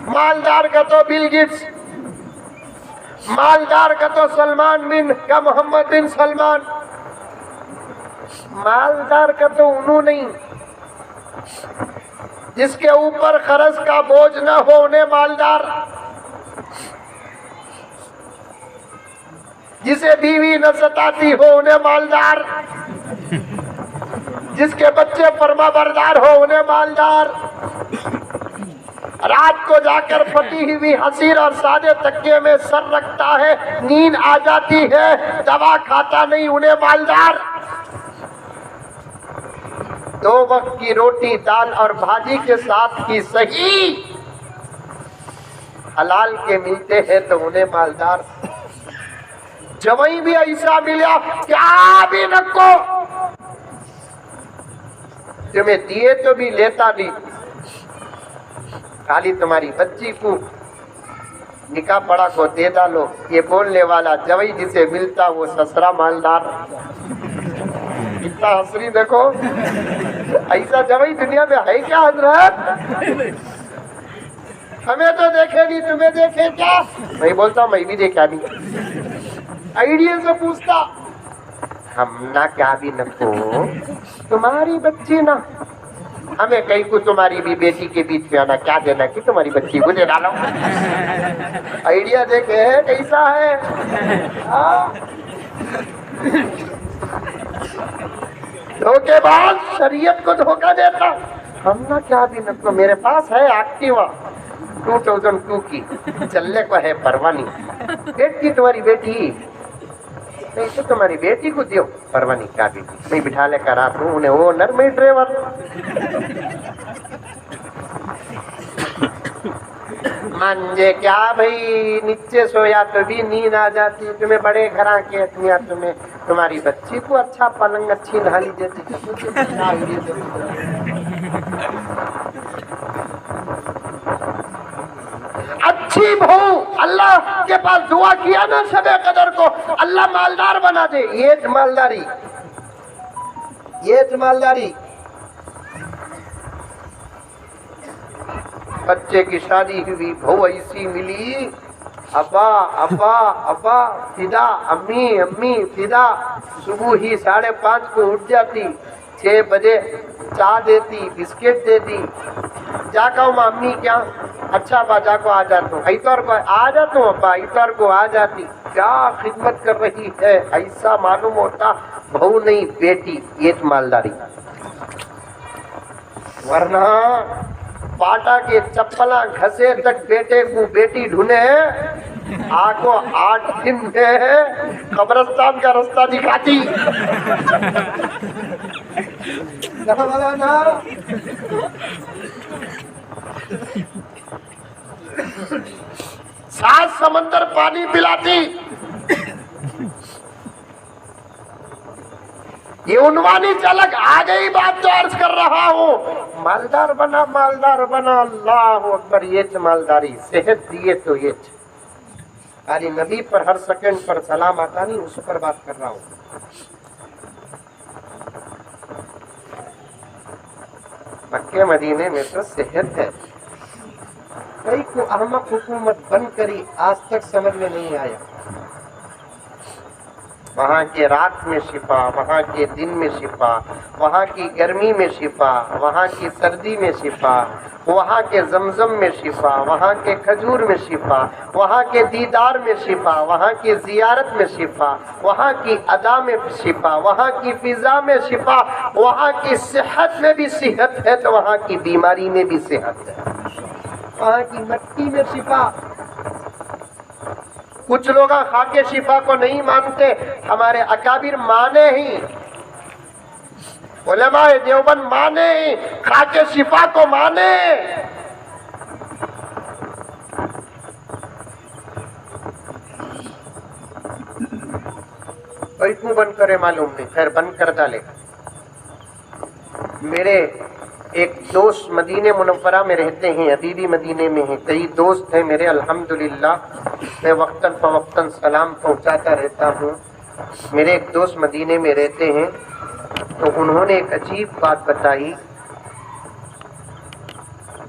مالدار کا تو بل گیٹس، مالدار کا تو سلمان بن یا محمد بن سلمان. مالدار کا تو انہوں نہیں. جس کے اوپر قرض کا بوجھ نہ ہو انہیں مالدار، جسے بیوی نہ ستاتی ہو انہیں مالدار، جس کے بچے فرما بردار ہو انہیں مالدار. رات کو جا کر پھٹی ہوئی حسیر اور سادے تکیے میں سر رکھتا ہے، نیند آ جاتی ہے، دوا کھاتا نہیں، انہیں مالدار. 2 وقت کی روٹی دال اور بھاجی کے ساتھ کی صحیح حلال کے ملتے ہیں تو انہیں مالدار. جوئی بھی ایسا ملا کیا بھی نکو، تمہیں دیے تو بھی لیتا نہیں. خالی تمہاری بچی کو نکاح پڑا کو دے ڈالو. یہ بولنے والا جوئی جسے ملتا وہ سسرا مالدار. کتنا حسری دیکھو، ایسا جوئی دنیا میں ہے کیا حضرت؟ ہمیں تو دیکھے نہیں، تمہیں دیکھے کیا؟ میں بولتا میں بھی دیکھا نہیں. آئیڈیا سے پوچھتا ہم نہ کیا بھی نکو، تمہاری بچی نہ ہمیں کہیں کو تمہاری بھی بیٹی کے بیچ میں آنا کیا دینا کہ تمہاری بچی کو دے ڈالو. آئیڈیا دیکھے کیسا ہے. دھوکے باز شریعت کو دھوکہ دیتا. ہم نہ کیا بھی نکو، میرے پاس ہے ایکٹیوا 2002 کی، چلنے کو ہے پروانی. بیٹی تمہاری بیٹی نہیں تو تمہاری بیٹی کو دیو پرواہ نہیں کیا بیٹی میں بٹھا لے کر آتا ہوں انہیں وہ نر میں ڈرائیور مانجے کیا بھائی نیچے سویا تو بھی نیند آ جاتی تمہیں بڑے گھراں کے اتنی تمہیں تمہاری بچی کو اچھا پلنگ اچھی نہالی دیتی اچھی بہو اللہ کے پاس دعا کیا نا شب قدر کو اللہ مالدار بنا دے یہ مالداری بچے کی شادی ہوئی بہو ایسی ملی ابا فدا امی فدا صبح ہی 5:30 کو اٹھ جاتی 6 بجے چائے دیتی بسکٹ دیتی جا کہوں امی کیا اچھا ابا جا کو آ جاتا ہوں اتوار کو آ جاتا ہوں ابا اتوار کو آ جاتی کیا خدمت کر رہی ہے ایسا معلوم ہوتا بہو نہیں بیٹی یہ مالداری ورنہ پاٹا کے چپلا گھسے تک بیٹے کو بیٹی ڈھونڈے آگو 8 دن میں قبرستان کا رستہ دکھاتی سات سمندر پانی پلاتی یہ عنوانی جھلک آ گئی بات جو عرض کر رہا ہوں مالدار بنا اللہ اکبر یہ مالداری صحت دیے تو یہ علی نبی پر ہر سیکنڈ پر سلام آتا نہیں اس پر بات کر رہا ہوں مکے مدینے میں تو صحت ہے کئی کو احمق حکومت بن کری آج تک سمجھ میں نہیں آیا وہاں کے رات میں شفا وہاں کے دن میں شفا وہاں کی گرمی میں شفا وہاں کی سردی میں شفا وہاں کے زمزم میں شفا وہاں کے کھجور میں شفا وہاں کے دیدار میں شفا وہاں کی زیارت میں شفا وہاں کی ادا میں شفا وہاں کی فضا میں شفا وہاں کی صحت میں بھی صحت ہے تو وہاں کی بیماری میں بھی صحت ہے وہاں کی مٹی میں شفا کچھ لوگ خاک شفا کو نہیں مانتے ہمارے اکابر مانے ہی علماء دیوبند مانے ہی خاک شفا کو مانے کوئی کیوں بند کرے معلوم نہیں خیر بند کر ڈالے میرے ایک دوست مدینہ منورہ میں رہتے ہیں ابھی بھی مدینے میں ہیں کئی دوست ہیں میرے الحمدللہ میں وقتاً فوقتاً سلام پہنچاتا رہتا ہوں میرے ایک دوست مدینے میں رہتے ہیں تو انہوں نے ایک عجیب بات بتائی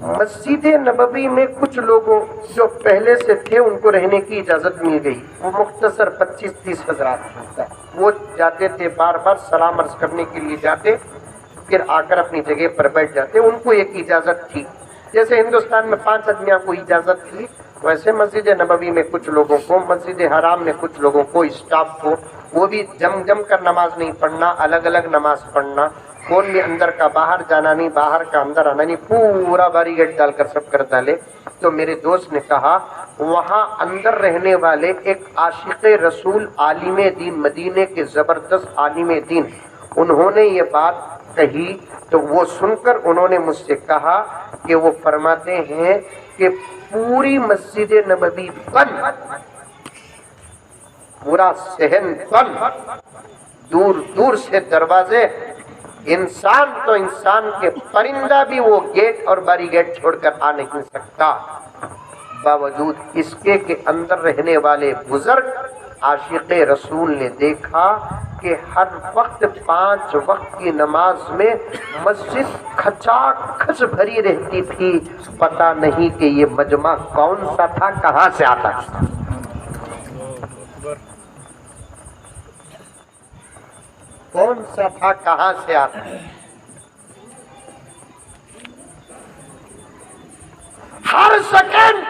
مسجد نبوی میں کچھ لوگوں جو پہلے سے تھے ان کو رہنے کی اجازت مل گئی وہ مختصر 25-30 حضرات ہوتا ہے وہ جاتے تھے بار بار سلام عرض کرنے کے لیے جاتے پھر آ کر اپنی جگہ پر بیٹھ جاتے ان کو ایک اجازت تھی جیسے ہندوستان میں 5 آدمیوں کو اجازت تھی ویسے مسجد نبوی میں کچھ لوگوں کو مسجد حرام میں کچھ لوگوں کو اسٹاف کو وہ بھی جم کر نماز نہیں پڑھنا الگ الگ نماز پڑھنا کون بھی اندر کا باہر جانا نہیں باہر کا اندر آنا نہیں پورا بیریکیڈ ڈال کر سب کر ڈالے تو میرے دوست نے کہا وہاں اندر رہنے والے ایک عاشق رسول عالم دین مدینے کے زبردست عالم دین انہوں نے یہ بات کہی تو وہ سن کر انہوں نے مجھ سے کہا کہ وہ فرماتے ہیں کہ پوری مسجد نبوی بند پورا صحن بند دور دور سے دروازے انسان تو انسان کے پرندہ بھی وہ گیٹ اور بیریکیڈ چھوڑ کر آ نہیں سکتا باوجود اس کے کہ اندر رہنے والے بزرگ عاشق رسول نے دیکھا کہ ہر وقت 5 وقت کی نماز میں مسجد کھچا کھچ بھری رہتی تھی پتہ نہیں کہ یہ مجمع کون سا تھا کہاں سے آتا تھا کون سا تھا کہاں سے آتا ہر سیکنڈ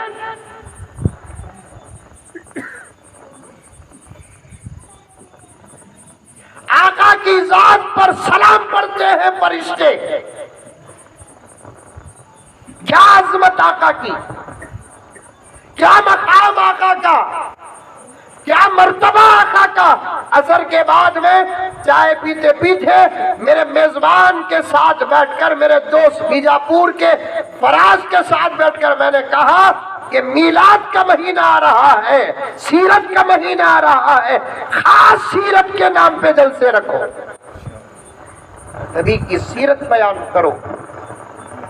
آقا کی ذات پر سلام پڑھتے ہیں فرشتے کیا عظمت آقا کی کیا مقام آقا کا کیا مرتبہ آقا کا. اثر کے بعد میں چائے پیتے پیتے میرے میزبان کے ساتھ بیٹھ کر، میرے دوست بیجاپور کے فراز کے ساتھ بیٹھ کر میں نے کہا کہ میلاد کا مہینہ آ رہا ہے، سیرت کا مہینہ آ رہا ہے، خاص سیرت کے نام پہ جلسے رکھو، نبی کی سیرت بیان کرو.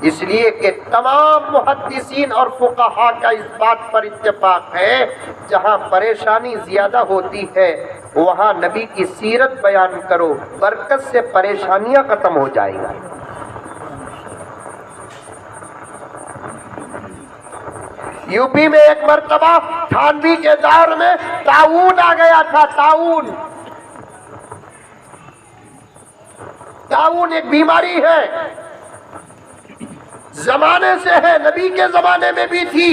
اس لیے کہ تمام محدثین اور فقہاء کا اس بات پر اتفاق ہے، جہاں پریشانی زیادہ ہوتی ہے وہاں نبی کی سیرت بیان کرو، برکت سے پریشانیاں ختم ہو جائیں گی. یو پی میں ایک مرتبہ تھانوی کے دور میں طاعون آ گیا تھا. طاعون ایک بیماری ہے، زمانے سے ہے، نبی کے زمانے میں بھی تھی.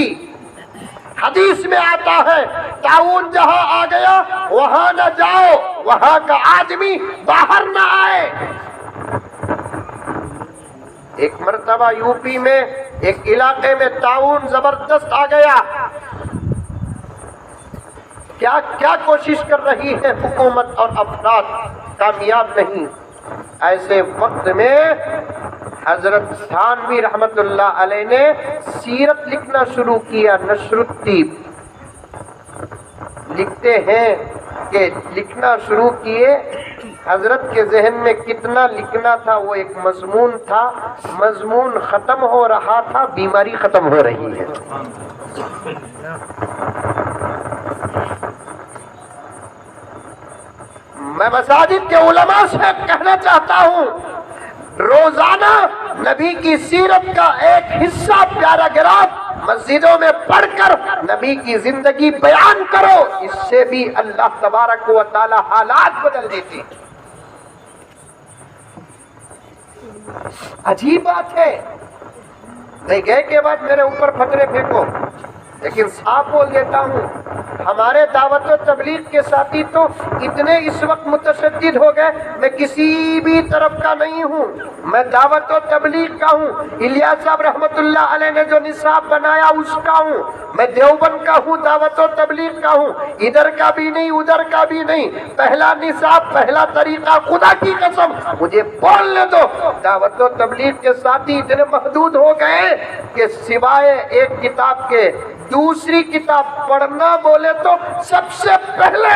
حدیث میں آتا ہے طاعون جہاں آ گیا وہاں نہ جاؤ، وہاں کا آدمی باہر نہ آئے. ایک مرتبہ یو پی میں ایک علاقے میں طاعون زبردست آ گیا. کیا کوشش کر رہی ہے حکومت اور افراد، کامیاب نہیں. ایسے وقت میں حضرت تھانوی رحمت اللہ علیہ نے سیرت لکھنا شروع کیا. نشر الطیب لکھتے ہیں کہ لکھنا شروع کیے، حضرت کے ذہن میں کتنا لکھنا تھا وہ ایک مضمون تھا، مضمون ختم ہو رہا تھا، بیماری ختم ہو رہی ہے. میں مساجد کے علماء سے کہنا چاہتا ہوں، روزانہ نبی کی سیرت کا ایک حصہ پیراگراف مسجدوں میں پڑھ کر نبی کی زندگی بیان کرو. اس سے بھی اللہ تبارک و تعالی حالات بدل دیتے. عجیب بات ہے، نہیں گئے کے بعد میرے اوپر فتوے پھینکو، لیکن صاف بول دیتا ہوں، ہمارے دعوت و تبلیغ کے ساتھی تو اتنے اس وقت متشدد ہو گئے. میں کسی بھی طرف کا نہیں ہوں، میں دعوت و تبلیغ کا ہوں. الیاس صاحب رحمت اللہ علیہ نے جو نصاب بنایا اس کا ہوں. میں دیوبند کا ہوں، دعوت و تبلیغ کا ہوں، ادھر کا بھی نہیں ادھر کا بھی نہیں. پہلا نصاب، پہلا طریقہ، خدا کی قسم مجھے بولنے دو. دعوت و تبلیغ کے ساتھی اتنے محدود ہو گئے کہ سوائے ایک کتاب کے دوسری کتاب پڑھنا بولے تو سب سے پہلے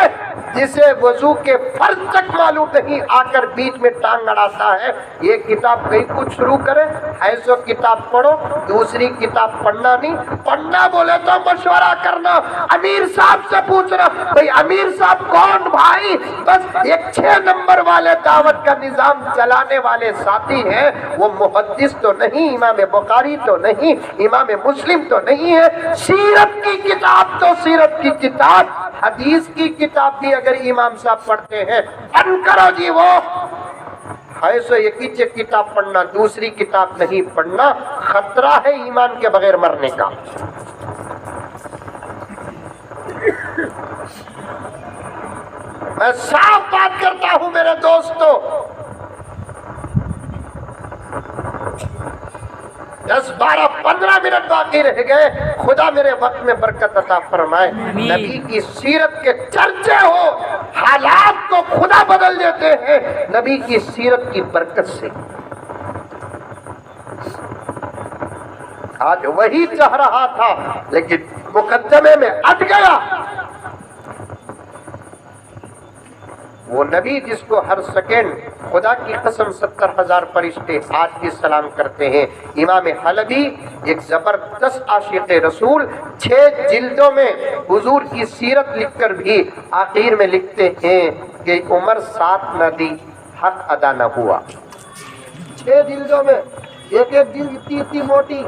جسے وضو کے فرض تک معلوم نہیں آ کر بیچ میں ٹانگ اڑاتا ہے. یہ کتاب کہیں کچھ شروع کرے، ایسو کتاب پڑھو، دوسری کتاب پڑھنا نہیں. پڑھنا بولے تو مشورہ کرنا، امیر صاحب سے پوچھنا، بھئی امیر صاحب کون بھائی؟ بس ایک 6 نمبر والے دعوت کا نظام چلانے والے ساتھی ہیں، وہ محدث تو نہیں، امام بخاری تو نہیں، امام مسلم تو نہیں ہے. سیرت کی کتاب تو سیرت کی کتاب، حدیث کی کتاب بھی اگر امام صاحب پڑھتے ہیں ان کرو جی. وہ ایسے ایک کتاب پڑھنا، دوسری کتاب نہیں پڑھنا، خطرہ ہے ایمان کے بغیر مرنے کا. میں صاف بات کرتا ہوں میرے دوستو، 10 12 15 منٹ باقی رہ گئے. خدا میرے وقت میں برکت عطا فرمائے. نبی کی سیرت کے چرچے ہو، حالات کو خدا بدل دیتے ہیں نبی کی سیرت کی برکت سے. آج وہی چاہ رہا تھا لیکن مقدمے میں اٹ گیا. وہ نبی جس کو ہر سیکنڈ خدا کی قسم 70,000 فرشتے آج بھی سلام کرتے ہیں. امام حلبی ایک زبردست عاشق رسول، 6 جلدوں میں حضور کی سیرت لکھ کر بھی آخر میں لکھتے ہیں کہ عمر ساتھ نہ دی، حق ادا نہ ہوا. 6 جلدوں میں، ایک جلد اتنی موٹی،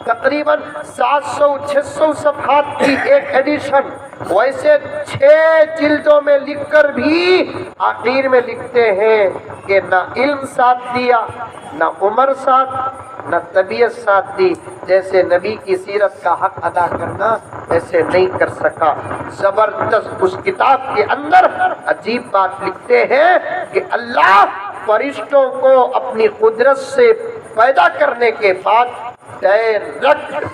تقریباً 700-600 صفحات کی ایک ایڈیشن. ویسے 6 جلدوں میں لکھ کر بھی آخر میں لکھتے ہیں کہ نہ علم ساتھ دیا، نہ عمر ساتھ، نہ طبیعت ساتھ دی. جیسے نبی کی سیرت کا حق ادا کرنا ایسے نہیں کر سکا. زبردست اس کتاب کے اندر عجیب بات لکھتے ہیں کہ اللہ فرشتوں کو اپنی قدرت سے پیدا کرنے کے بعد ڈائریکٹ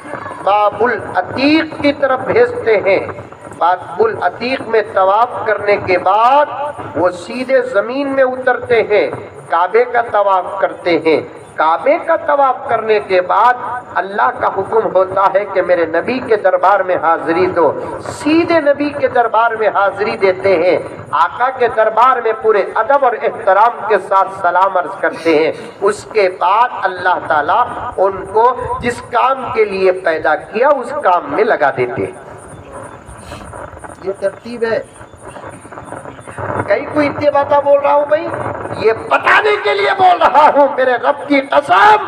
باب العتیق کی طرف بھیجتے ہیں. بعد العتیق میں طواف کرنے کے بعد وہ سیدھے زمین میں اترتے ہیں، کعبے کا طواف کرتے ہیں۔ کعبے کا طواف کرنے کے بعد اللہ کا حکم ہوتا ہے کہ میرے نبی کے دربار میں حاضری دو، سیدھے نبی کے دربار میں حاضری دیتے ہیں، آقا کے دربار میں پورے ادب اور احترام کے ساتھ سلام عرض کرتے ہیں۔ اس کے بعد اللہ تعالیٰ ان کو جس کام کے لیے پیدا کیا اس کام میں لگا دیتے ہیں۔ یہ ترتیب ہے۔ کئی کوئی اتنی باتیں بول رہا ہوں بھائی، یہ بتانے کے لیے بول رہا ہوں، میرے رب کی قسم،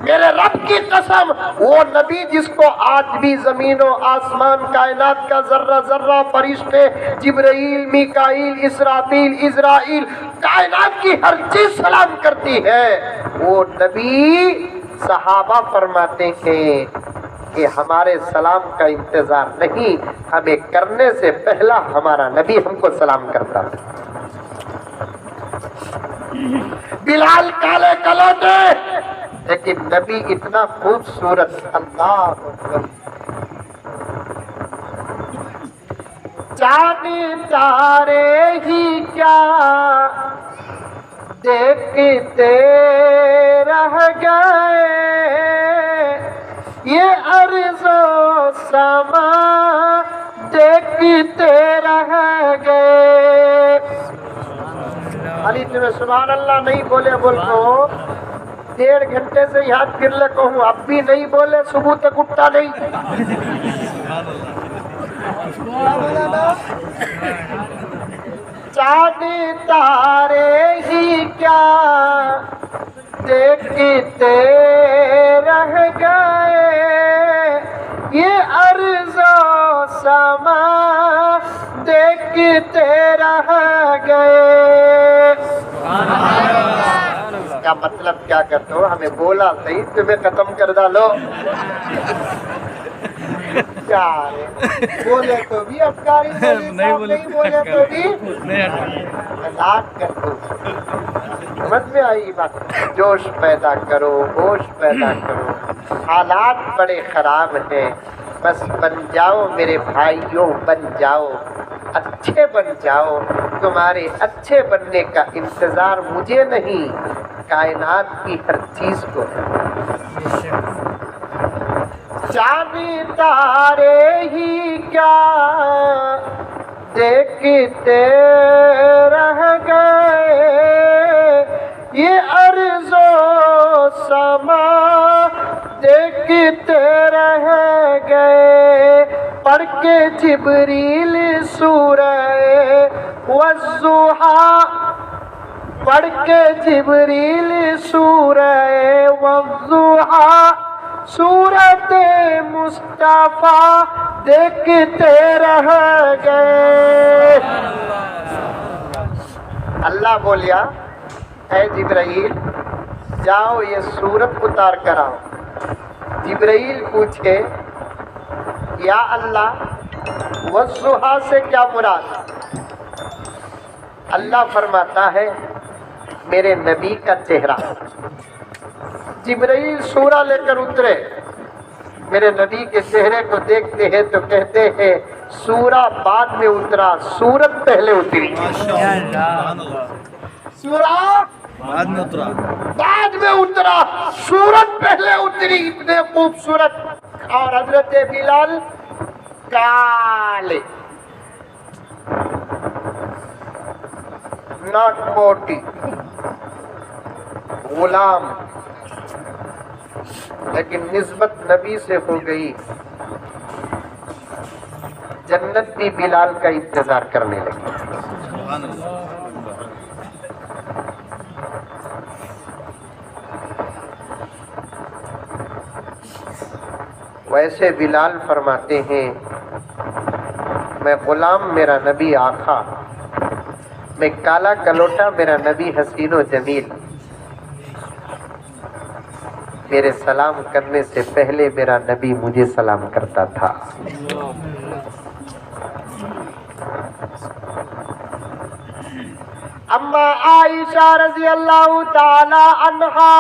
میرے رب کی قسم، وہ نبی جس کو آج بھی زمین و آسمان کائنات کا ذرہ ذرہ، فرشتے جبرائیل، میکائیل، اسرافیل، عزرائیل، کائنات کی ہر چیز سلام کرتی ہے، وہ نبی صحابہ فرماتے ہیں کہ ہمارے سلام کا انتظار نہیں، ہمیں کرنے سے پہلا ہمارا نبی ہم کو سلام کرتا ہے۔ بلال کالے کلوٹے لیکن نبی اتنا خوبصورت، اللہ اکبر۔ چاند تارے ہی کیا دیکھتے رہ گئے، یہ ارض و سما دیکھتے رہ گئے۔ علی تمہیں سبحان اللہ نہیں بولے بول کو 1.5 گھنٹے سے یہاں پھر لے کہوں، اب بھی نہیں بولے، صبح تک اٹھتا نہیں۔ چاند تارے ہی کیا دیکھتے رہ گئے، یہ ارض و سما دیکھتے رہ گئے۔ اس کا مطلب کیا کرتے ہو؟ ہمیں بولا صحیح، تمہیں ختم کر ڈالو۔ کیا بولے تو بھی افکاری، نہیں بولے تو بھی مذاق کر دو۔ سمجھ میں آئی بات؟ جوش پیدا کرو، ہوش پیدا کرو۔ حالات بڑے خراب ہیں، بس بن جاؤ میرے بھائیوں، بن جاؤ، اچھے بن جاؤ۔ تمہارے اچھے بننے کا انتظار مجھے نہیں، کائنات کی ہر چیز کو۔ چاند تارے ہی کیا دیکھتے رہ گئے، یہ ارض و سما دیکھتے رہ گئے۔ پڑھ کے جبریل سورہ والضحیٰ، پڑھ کے جبریل سورہ والضحیٰ، سورت مصطفیٰ دیکھتے رہ گئے۔ اللہ بولیا اے جبرائیل جاؤ یہ سورت اتار کر آؤ۔ جبرائیل پوچھے یا اللہ والضحیٰ سے کیا مراد؟ اللہ فرماتا ہے میرے نبی کا چہرہ۔ جبرائیل سورہ لے کر اترے، میرے نبی کے چہرے کو دیکھتے ہیں تو کہتے ہیں سورہ بعد میں اترا، سورت پہلے اتری۔ سورہ بعد میں اترا، سورت پہلے اتری۔ اتنے خوبصورت۔ اور حضرت بلال کالے، ناک موٹی، غلام، لیکن نسبت نبی سے ہو گئی۔ جنت بھی بلال کا انتظار کرنے لگی۔ ویسے بلال فرماتے ہیں میں غلام میرا نبی آقا، میں کالا کلوٹا میرا نبی حسین و جمیل، میرے سلام کرنے سے پہلے میرا نبی مجھے سلام کرتا تھا۔ اما عائشہ رضی اللہ تعالی عنہا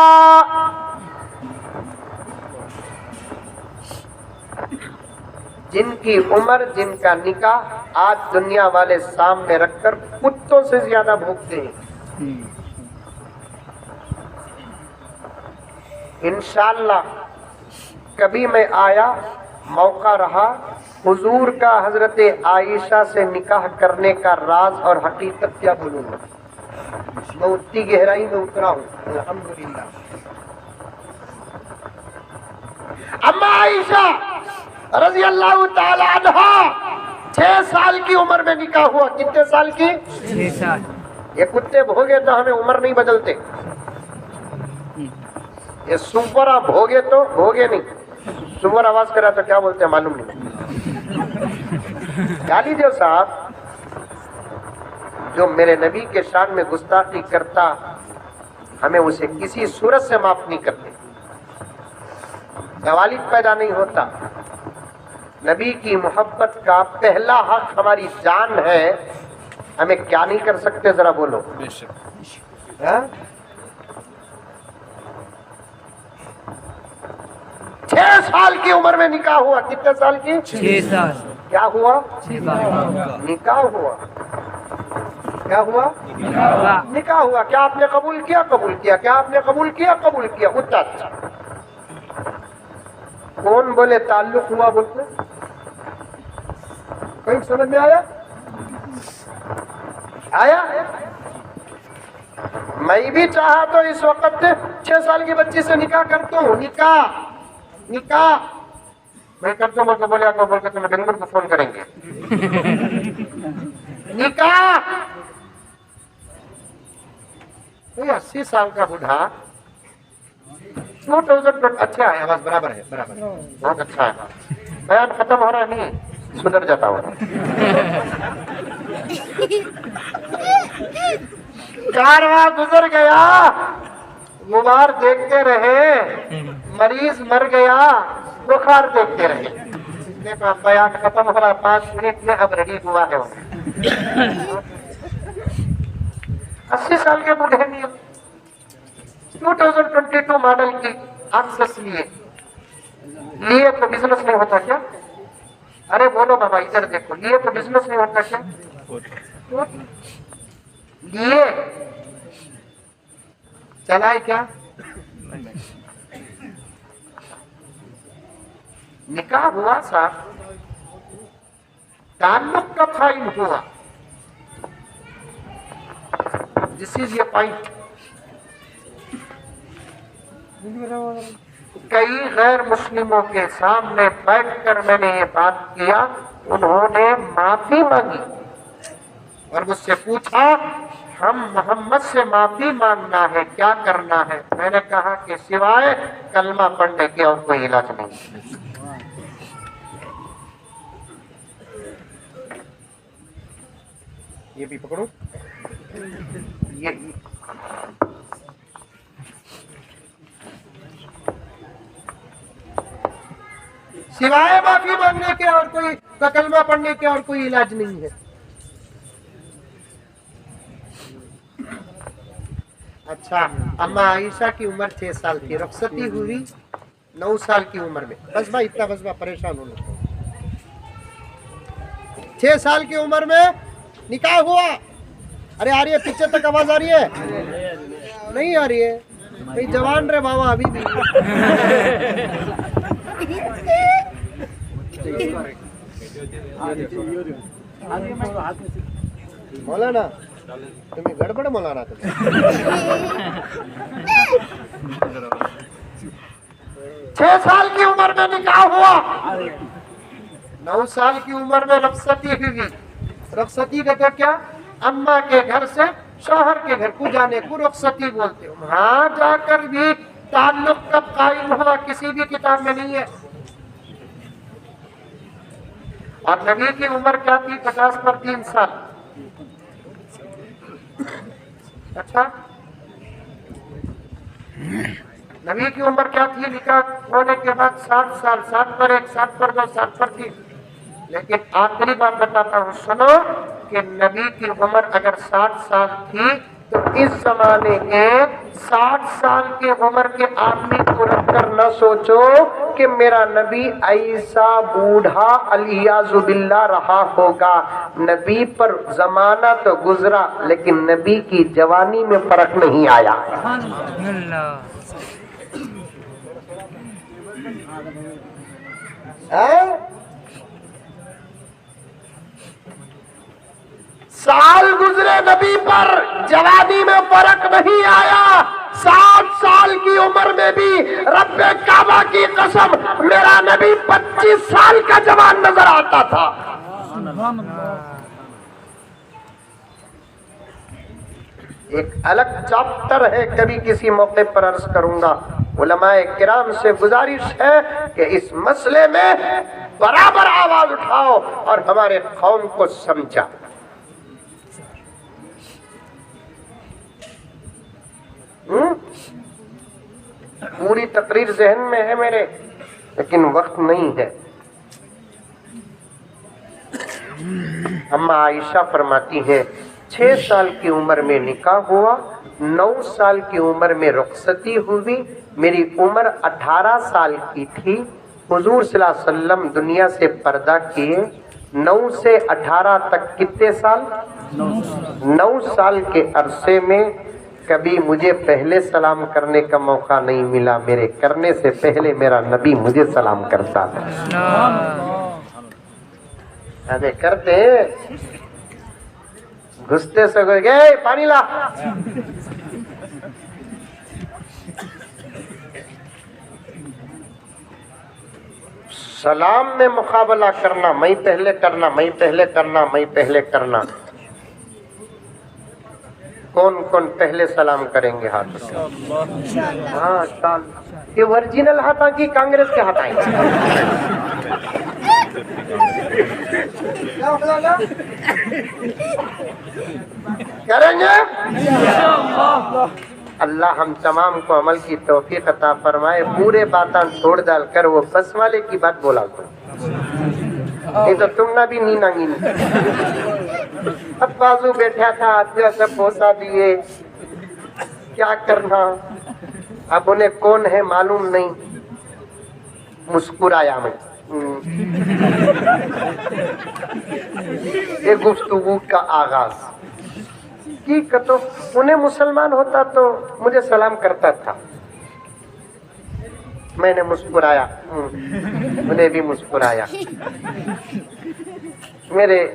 جن کی عمر جن کا نکاح آج دنیا والے سامنے رکھ کر کتوں سے زیادہ بھوکتے ہیں. انشاءاللہ کبھی میں آیا موقع رہا حضور کا حضرت عائشہ سے نکاح کرنے کا راز اور حقیقت کیا بولوں گا. میں اتنی گہرائی میں اترا ہوں الحمدللہ. اما عائشہ رضی اللہ تعالی عنہ 6 سال کی عمر میں نکاح ہوا. کتنے سال کی؟ 6 سال. یہ کتے بھوگے تو ہمیں عمر نہیں بدلتے. یہ سپر بھوگے تو بھوگے نہیں. سپر آواز کرا تو کیا بولتے ہیں معلوم نہیں. گالی دیو صاحب. جو میرے نبی کے شان میں گستاخی کرتا ہمیں اسے کسی صورت سے معاف نہیں کرتے. والد پیدا نہیں ہوتا. نبی کی محبت کا پہلا حق ہماری جان ہے. ہمیں کیا نہیں کر سکتے ذرا بولو. ہاں؟ 6 سال کی عمر میں نکاح ہوا. کتنے سال کی؟ 6 سال. کیا ہوا؟ 6 سال. نکاح ہوا. کیا ہوا؟ نکاح. نکاح ہوا. کیا آپ نے قبول کیا؟ قبول کیا. کیا آپ نے قبول کیا؟ قبول کیا. اتنا اچھا. کون بولے تعلق ہوا بولتے؟ کوئی سمجھ میں آیا؟ آیا؟ میں بھی چاہا تو اس وقت 6 سال کی بچی سے نکاح کرتا ہوں. نکاح میں کرتا ہوں. بولے آپ بول کے تمہیں بنگلور کو فون کریں گے. نکاح 80 سال کا بوڑھا 2000 اچھا ہے. آواز برابر ہے. برابر بہت اچھا ہے. بیان ختم ہو رہا ہے نہیں سدھر جاتا ہوں. کارواں گزر گیا. غبار دیکھتے رہے. مریض مر گیا. بخار دیکھتے رہے. بیان ختم ہو رہا 5 منٹ میں اب ریڈی ہوا ہے. 80 سال کے بوڑھے میں 2022 ماڈل کی آکسس لیے تو بزنس نہیں ہوتا کیا؟ ارے بولو بابا ادھر دیکھو. لیے تو بزنس نہیں ہوتا کیا؟ لیے چلائے کیا؟ نکاح ہوا صاحب. تعلق کا قائم ہوا. دس از یہ پوائنٹ. کئی غیر مسلموں کے سامنے بیٹھ کر میں نے یہ بات کیا. انہوں نے معافی مانگی اور مجھ سے پوچھا ہم محمد سے معافی مانگنا ہے کیا کرنا ہے؟ میں نے کہا کہ سوائے کلمہ پڑھنے کے اور کوئی علاج نہیں. یہ بھی پکڑو. یہ سوائے معافی مانگنے کے اور کوئی کلمہ پڑھنے کے اور کوئی علاج نہیں ہے. اچھا اما عائشہ کی عمر 6 سال تھی. رخصتی ہوئی 9 سال کی عمر میں. بس بھائی اتنا بس بھائی پریشان ہونا. 6 سال کی عمر میں نکاح ہوا. ارے آ رہی ہے پیچھے تک آواز آ رہی ہے؟ نہیں آ رہی ہے. بھائی جوان رہے بابا ابھی بھی. مولانا تمہیں گڑبڑ مولانا. 6 سال کی عمر میں نکاح ہوا. 9 سال کی عمر میں رخصتی ہوئی. رخصتی کا کیا؟ اماں کے گھر سے شوہر کے گھر کو جانے کو رخصتی بولتے ہو. وہاں جا کر بھی تعلق کب قائم ہوا کسی بھی کتاب میں نہیں ہے. اور نبی کی عمر کیا تھی؟ 50 پر 3 سال. اچھا نبی کی عمر کیا تھی نکاح ہونے کے بعد؟ 60 سال. 7 پر 1 7 پر 2 7 پر 3. لیکن آخری بات بتاتا ہوں سنو کہ نبی کی عمر اگر 60 سال تھی تو اس زمانے کے 60 سال کے عمر کے آدمی کو رکھ کر نہ سوچو کہ میرا نبی ایسا بوڑھا الیاذ باللہ رہا ہوگا. نبی پر زمانہ تو گزرا لیکن نبی کی جوانی میں فرق نہیں آیا. اللہ. سال گزرے نبی پر جوانی میں فرق نہیں آیا. 60 سال کی عمر میں بھی رب کعبہ کی قسم میرا نبی 25 سال کا جوان نظر آتا تھا. ایک الگ چیپٹر ہے, کبھی کسی موقع پر عرض کروں گا. علماء کرام سے گزارش ہے کہ اس مسئلے میں برابر آواز اٹھاؤ اور ہمارے قوم کو سمجھا. پوری تقریر ذہن میں ہے میرے, لیکن وقت نہیں ہے. اما عائشہ فرماتی ہے 6 سال کی عمر میں نکاح ہوا, 9 سال کی عمر میں رخصتی ہوئی, میری عمر 18 سال کی تھی. حضور صلی اللہ علیہ وسلم دنیا سے پردہ کیے. 9 سے 18 تک کتنے سال؟ 9 سال کے عرصے میں کبھی مجھے پہلے سلام کرنے کا موقع نہیں ملا. میرے کرنے سے پہلے میرا نبی مجھے سلام کرتا تھا. ارے کرتے گھستے سے گئے پانی لا. سلام میں مقابلہ کرنا, میں پہلے کرنا, میں پہلے کرنا, میں پہلے کرنا. کون کون پہلے سلام کریں گے؟ ہاتھ. ہاں یہ ورجنل ہاتھ کی کانگریس کے ہاتھ آئیں گے. کریں گے. اللہ ہم تمام کو عمل کی توفیق عطا فرمائے. پورے باتاں چھوڑ ڈال کر وہ بس والے کی بات بولا کرو, نہیں تو تم نہ بھی نینا گی. اب بازو بیٹھا تھا, آدمی سب پوسا دیے, کیا کرنا. اب انہیں کون ہے معلوم نہیں. مسکرایا میں. یہ گفتگو کا آغاز کی کتو انہیں مسلمان ہوتا تو مجھے سلام کرتا تھا. میں نے مسکرایا, انہیں بھی مسکرایا. میرے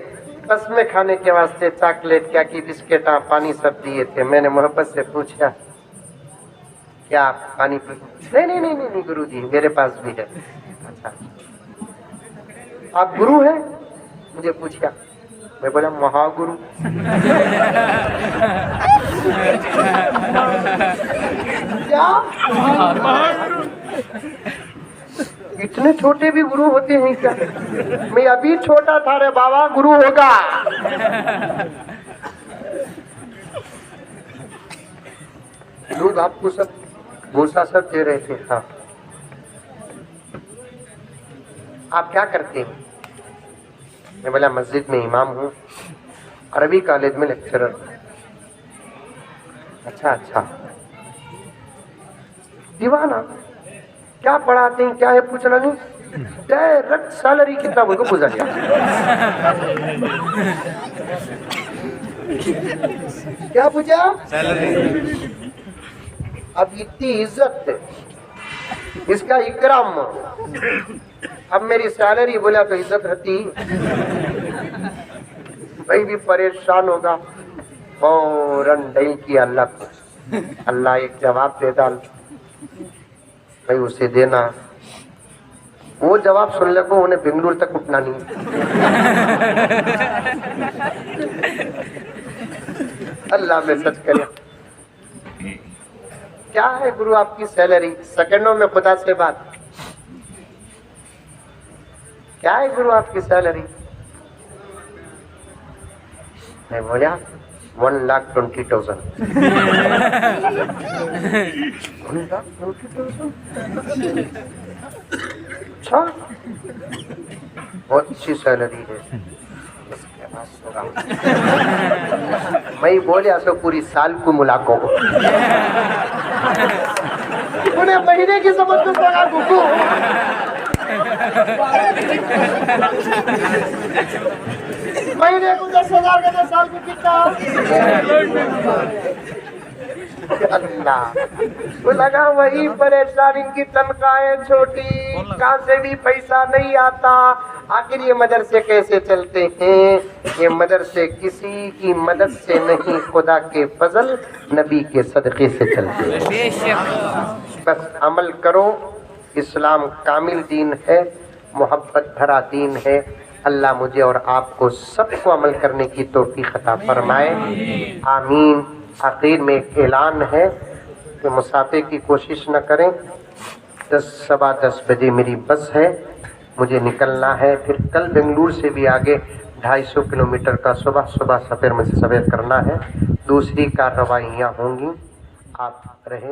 بس میں کھانے کے واسطے چاکلیٹ کیا کی بسکٹ پانی سب دیے تھے. میں نے محبت سے پوچھا کیا آپ پانی پی؟ نہیں گرو جی میرے پاس بھی ہے. اچھا آپ گرو ہیں؟ مجھے پوچھا. میں بولا مہا گرو. کیا اتنے چھوٹے بھی گرو ہوتے ہیں کیا؟ میں ابھی چھوٹا تھا رے بابا, گرو ہوگا. لوگ آپ کو سب بھوسا سب دے رہے تھے. ہاں آپ کیا کرتے ہیں؟ میں بولا مسجد میں امام ہوں, عربی کالج میں لیکچرر. اچھا دیوانہ کیا پڑھاتے ہیں, کیا ہے پوچھنا نہیں, ڈائریکٹ سیلری کتنا بول کو گزر گیا. کیا پوچھا؟ اب اتنی عزت ہے, اس کا اکرام. اب میری سیلری بولا تو عزت رہتی. بھائی بھی پریشان ہوگا, فوراً ڈیل کیا اللہ کو. اللہ ایک جواب دے ڈال بھائی اسے دینا. وہ جواب سن لے کو انہیں بنگلور تک اٹھنا نہیں. اللہ میں سچ کرے. کیا ہے گرو آپ کی سیلری؟ سیکنڈوں میں خدا سے بات. کیا ہے گرو آپ کی سیلری؟ میں بولا 1,20,000. 1,20,000 اچھا, بہت اچھی سیلری ہے. میں بولیا سو پوری سال کو ملاقوں انہیں مہینے کی سمجھ کو سگا کو مہینے کو 10,000 کا سال کو کتنا اللہ وہ لگا وہی پریشان ان کی تنخواہیں چھوٹی کہاں سے بھی پیسہ نہیں آتا آخر یہ مدرسے کیسے چلتے ہیں یہ مدرسے کسی کی مدد سے نہیں خدا کے فضل نبی کے صدقے سے چلتے ہیں بے شک بس عمل کرو اسلام کامل دین ہے محبت بھرا دین ہے اللہ مجھے اور آپ کو سب کو عمل کرنے کی توفیق عطا فرمائے آمین آخر میں ایک اعلان ہے کہ مسافے کی کوشش نہ کریں 10:15 بجے میری بس ہے مجھے نکلنا ہے پھر کل بنگلور سے بھی آگے 250 کلومیٹر کا صبح سفر میں سے سفر کرنا ہے دوسری کارروائیاں ہوں گی آپ رہیں